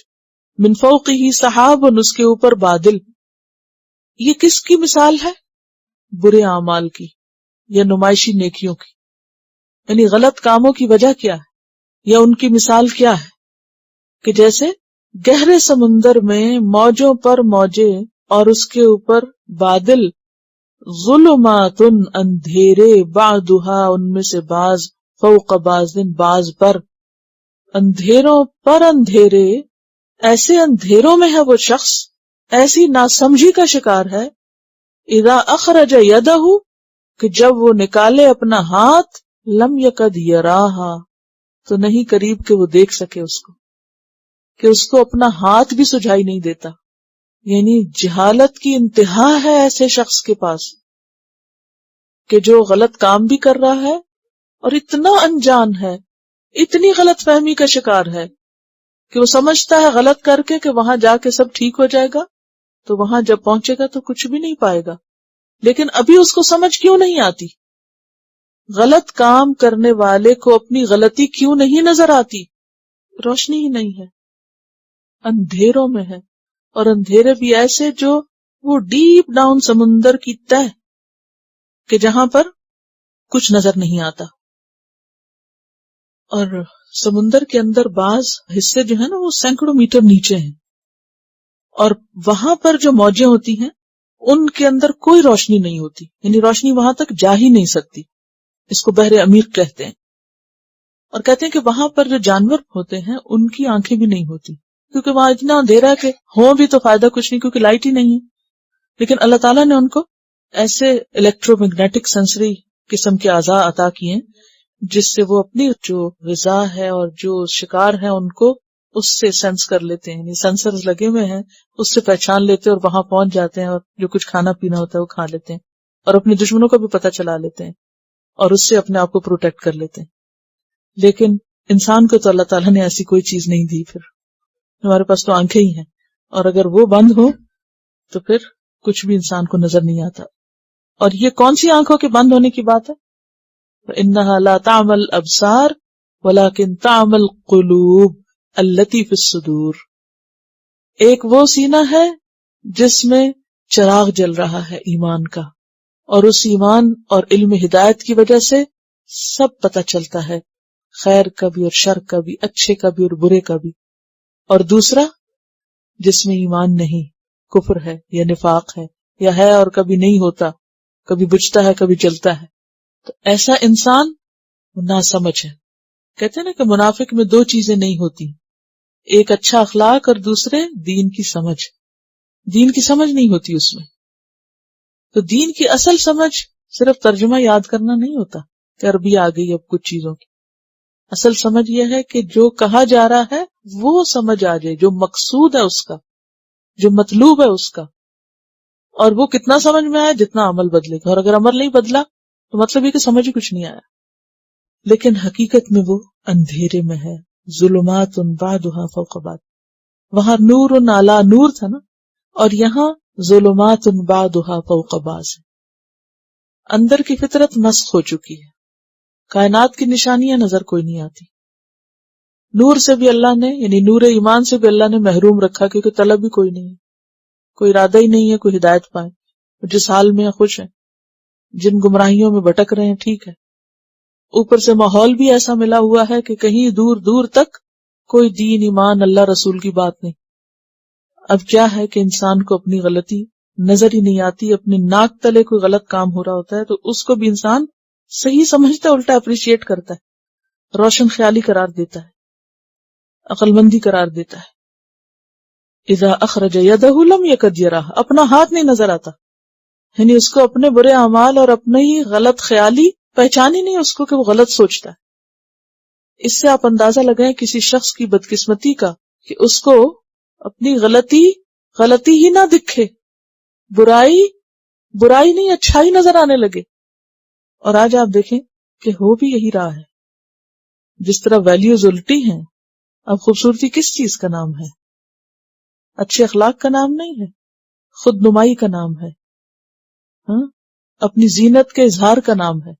من فوقہ سحاب، اس کے اوپر بادل۔ یہ کس کی مثال ہے؟ برے اعمال کی یا نمائشی نیکیوں کی، یعنی غلط کاموں کی وجہ کیا ہے یا ان کی مثال کیا ہے؟ کہ جیسے گہرے سمندر میں موجوں پر موجیں اور اس کے اوپر بادل، ظلمات اندھیرے، بعضها ان میں سے بعض، فوق بعض بعض پر، اندھیروں پر اندھیرے، ایسے اندھیروں میں ہے وہ شخص، ایسی ناسمجھی کا شکار ہے، اذا اخرج یدہ، کہ جب وہ نکالے اپنا ہاتھ، لم یکد یراہا، تو نہیں قریب کہ وہ دیکھ سکے اس کو، کہ اس کو اپنا ہاتھ بھی سجھائی نہیں دیتا، یعنی جہالت کی انتہا ہے ایسے شخص کے پاس کہ جو غلط کام بھی کر رہا ہے اور اتنا انجان ہے، اتنی غلط فہمی کا شکار ہے کہ وہ سمجھتا ہے غلط کر کے کہ وہاں جا کے سب ٹھیک ہو جائے گا، تو وہاں جب پہنچے گا تو کچھ بھی نہیں پائے گا. لیکن ابھی اس کو سمجھ کیوں نہیں آتی؟ غلط کام کرنے والے کو اپنی غلطی کیوں نہیں نظر آتی؟ روشنی ہی نہیں ہے، اندھیروں میں ہے. اور اندھیرے بھی ایسے جو وہ ڈیپ ڈاؤن سمندر کی تہ کہ جہاں پر کچھ نظر نہیں آتا. اور سمندر کے اندر بعض حصے جو ہیں نا وہ سینکڑوں میٹر نیچے ہیں، اور وہاں پر جو موجیں ہوتی ہیں ان کے اندر کوئی روشنی نہیں ہوتی، یعنی روشنی وہاں تک جا ہی نہیں سکتی. اس کو بحر عمیق کہتے ہیں. اور کہتے ہیں کہ وہاں پر جو جانور ہوتے ہیں ان کی آنکھیں بھی نہیں ہوتی، کیونکہ وہاں اتنا اندھیرا ہے کہ ہوں بھی تو فائدہ کچھ نہیں، کیونکہ لائٹ ہی نہیں ہے. لیکن اللہ تعالیٰ نے ان کو ایسے الیکٹرو میگنیٹک سینسری قسم کے اعضاء عطا کیے جس سے وہ اپنی جو غذا ہے اور جو شکار ہے ان کو اس سے سینس کر لیتے ہیں، یعنی سینسرز لگے ہوئے ہیں، اس سے پہچان لیتے ہیں اور وہاں پہنچ جاتے ہیں، اور جو کچھ کھانا پینا ہوتا ہے وہ کھا لیتے ہیں، اور اپنے دشمنوں کو بھی پتہ چلا لیتے ہیں اور اس سے اپنے آپ کو پروٹیکٹ کر لیتے ہیں. لیکن انسان کو تو اللہ تعالیٰ نے ایسی کوئی چیز نہیں دی. پھر ہمارے پاس تو آنکھیں ہی ہیں، اور اگر وہ بند ہو تو پھر کچھ بھی انسان کو نظر نہیں آتا. اور یہ کون سی آنکھوں کے بند ہونے کی بات ہے؟ فَإِنَّهَا لَا تَعْمَى الْأَبْصَارُ وَلَكِنْ تَعْمَى الْقُلُوبُ الَّتِي فِي الصُّدُورِ. ایک وہ سینہ ہے جس میں چراغ جل رہا ہے ایمان کا، اور اس ایمان اور علم ہدایت کی وجہ سے سب پتہ چلتا ہے، خیر کا بھی اور شر کا بھی، اچھے کا بھی اور برے کا بھی. اور دوسرا جس میں ایمان نہیں، کفر ہے یا نفاق ہے یا ہے اور کبھی نہیں ہوتا، کبھی بجھتا ہے کبھی جلتا ہے. تو ایسا انسان ناسمجھ ہے. کہتے ہیں نا کہ منافق میں دو چیزیں نہیں ہوتی، ایک اچھا اخلاق اور دوسرے دین کی سمجھ. دین کی سمجھ نہیں ہوتی اس میں. تو دین کی اصل سمجھ صرف ترجمہ یاد کرنا نہیں ہوتا کہ عربی آ گئی اب کچھ چیزوں کی. اصل سمجھ یہ ہے کہ جو کہا جا رہا ہے وہ سمجھ آ جائے، جو مقصود ہے اس کا، جو مطلوب ہے اس کا. اور وہ کتنا سمجھ میں آیا؟ جتنا عمل بدلے گا. اور اگر عمل نہیں بدلا تو مطلب یہ کہ سمجھ ہی کچھ نہیں آیا. لیکن حقیقت میں وہ اندھیرے میں ہے. ظلمات بعضها فوق بعض. وہاں نور علی نور تھا نا، اور یہاں ظلمات بعضها فوق بعض. اندر کی فطرت مسخ ہو چکی ہے، کائنات کی نشانیاں نظر کوئی نہیں آتی. نور سے بھی اللہ نے، یعنی نور ایمان سے بھی اللہ نے محروم رکھا، کیونکہ طلب بھی کوئی نہیں ہے، کوئی ارادہ ہی نہیں ہے کوئی ہدایت پائے. جس حال میں خوش ہیں، جن گمراہیوں میں بھٹک رہے ہیں ٹھیک ہے. اوپر سے ماحول بھی ایسا ملا ہوا ہے کہ کہیں دور دور تک کوئی دین ایمان اللہ رسول کی بات نہیں. اب کیا ہے کہ انسان کو اپنی غلطی نظر ہی نہیں آتی، اپنے ناک تلے کوئی غلط کام ہو رہا ہوتا ہے تو اس کو بھی انسان صحیح سمجھتا ہے، الٹا اپریشیٹ کرتا ہے، روشن خیالی قرار دیتا ہے، عقل مندی قرار دیتا ہے. اذا اخرج یدہ لم یکد یراہ، اپنا ہاتھ نہیں نظر آتا، یعنی اس کو اپنے برے اعمال اور اپنے ہی غلط خیالی پہچان ہی نہیں اس کو کہ وہ غلط سوچتا ہے. اس سے آپ اندازہ لگائیں کسی شخص کی بدقسمتی کا کہ اس کو اپنی غلطی ہی نہ دکھے، برائی نہیں اچھائی نظر آنے لگے. اور آج آپ دیکھیں کہ ہو بھی یہی رہا ہے. جس طرح ویلیوز الٹی ہیں، اب خوبصورتی کس چیز کا نام ہے؟ اچھے اخلاق کا نام نہیں ہے، خود نمائی کا نام ہے، اپنی زینت کے اظہار کا نام ہے.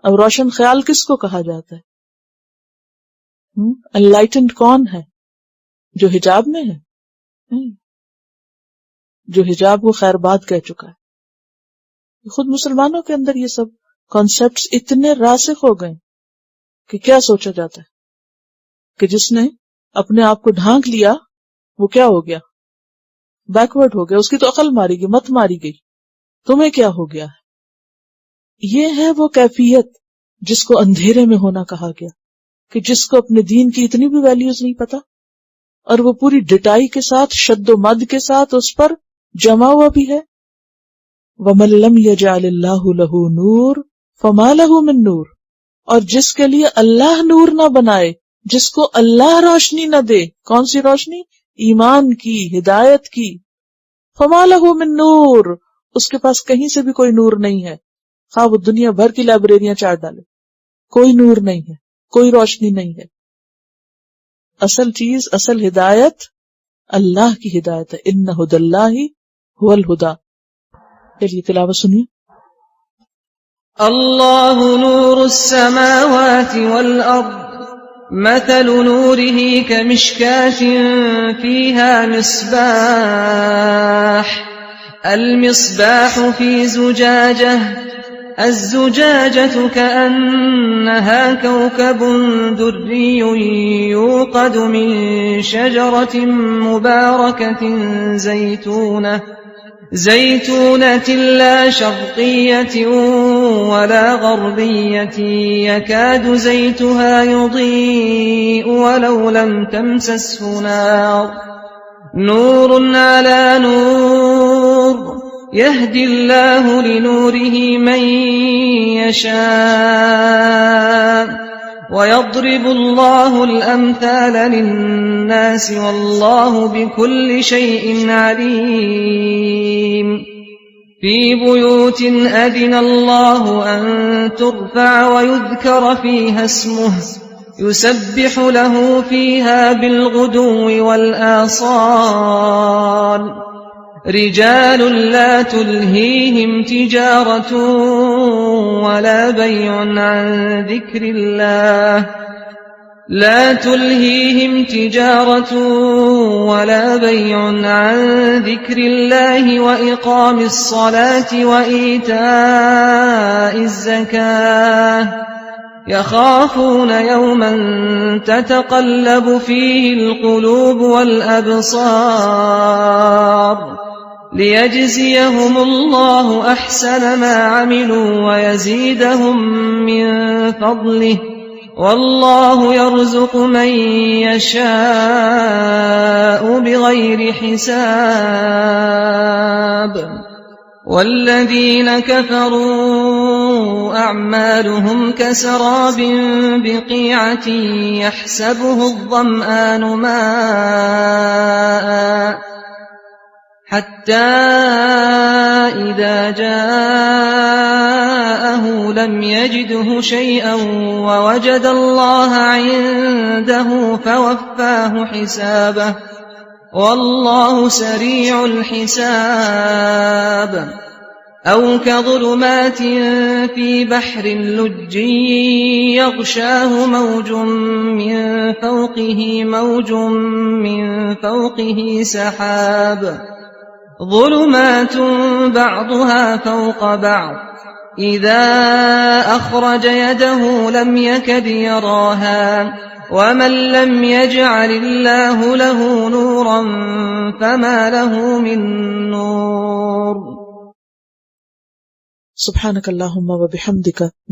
اب روشن خیال کس کو کہا جاتا ہے؟ انلائٹنڈ کون ہے؟ جو حجاب میں ہے؟ نہیں، جو حجاب کو خیر بات کہہ چکا ہے. خود مسلمانوں کے اندر یہ سب کانسیپٹس اتنے راسخ ہو گئے کہ کیا سوچا جاتا ہے کہ جس نے اپنے آپ کو ڈھانک لیا وہ کیا ہو گیا؟ بیکورڈ ہو گیا. اس کی تو عقل ماری گئی، مت ماری گئی، تمہیں کیا ہو گیا ہے؟ یہ ہے وہ کیفیت جس کو اندھیرے میں ہونا کہا گیا، کہ جس کو اپنے دین کی اتنی بھی ویلیوز نہیں پتا، اور وہ پوری ڈٹائی کے ساتھ، شد و مد کے ساتھ اس پر جمع ہوا بھی ہے. وَمَن لَّمْ يَجْعَلِ اللَّهُ لَهُ نُورٌ فَمَا لَهُ مِن نُور. اور جس کے لیے اللہ نور نہ بنائے، جس کو اللہ روشنی نہ دے. کون سی روشنی؟ ایمان کی، ہدایت کی. فما لہ من نور، اس کے پاس کہیں سے بھی کوئی نور نہیں ہے، خواہ وہ دنیا بھر کی لائبریریاں چاٹ ڈالے، کوئی نور نہیں ہے، کوئی روشنی نہیں ہے. اصل چیز، اصل ہدایت اللہ کی ہدایت ہے. ان ھدی اللہ ھو الھدی. چلیے تلاوت سنیے. اللہ نور السماوات والارض مثل نوره كمشكاة فيها مصباح المصباح في زجاجة الزجاجة كأنها كوكب دري يوقد من شجرة مباركة زيتونة لا شرقية ولا غربية يكاد زيتها يضيء ولو لم تمسسه نار نور على نور يهدي الله لنوره من يشاء ويضرب الله الأمثال للناس والله بكل شيء عليم. في بيوت أذن الله أن ترفع ويذكر فيها اسمه يسبح له فيها بالغدو والآصال رجال لا تلهيهم تجارة ولا بيع عن ذكر الله وإقام الصلاة وإيتاء الزكاة يخافون يوما تتقلب فيه القلوب والأبصار ليجزيهم الله أحسن ما عملوا ويزيدهم من فضله والله يرزق من يشاء بغير حساب. والذين كفروا أعمالهم كسراب بقيعة يحسبه الظمآن ماء حتى إذا جاءه لم يجده شيئا ووجد الله عنده فوفاه حسابه والله سريع الحساب. أو كظلمات في بحر لجي يغشاه موج من فوقه سحاب ظلمات بعضها فوق بعض إذا أخرج يده لم يكد يراها ومن لم يجعل الله له نورا فما له من نور. سبحانك اللهم وبحمدك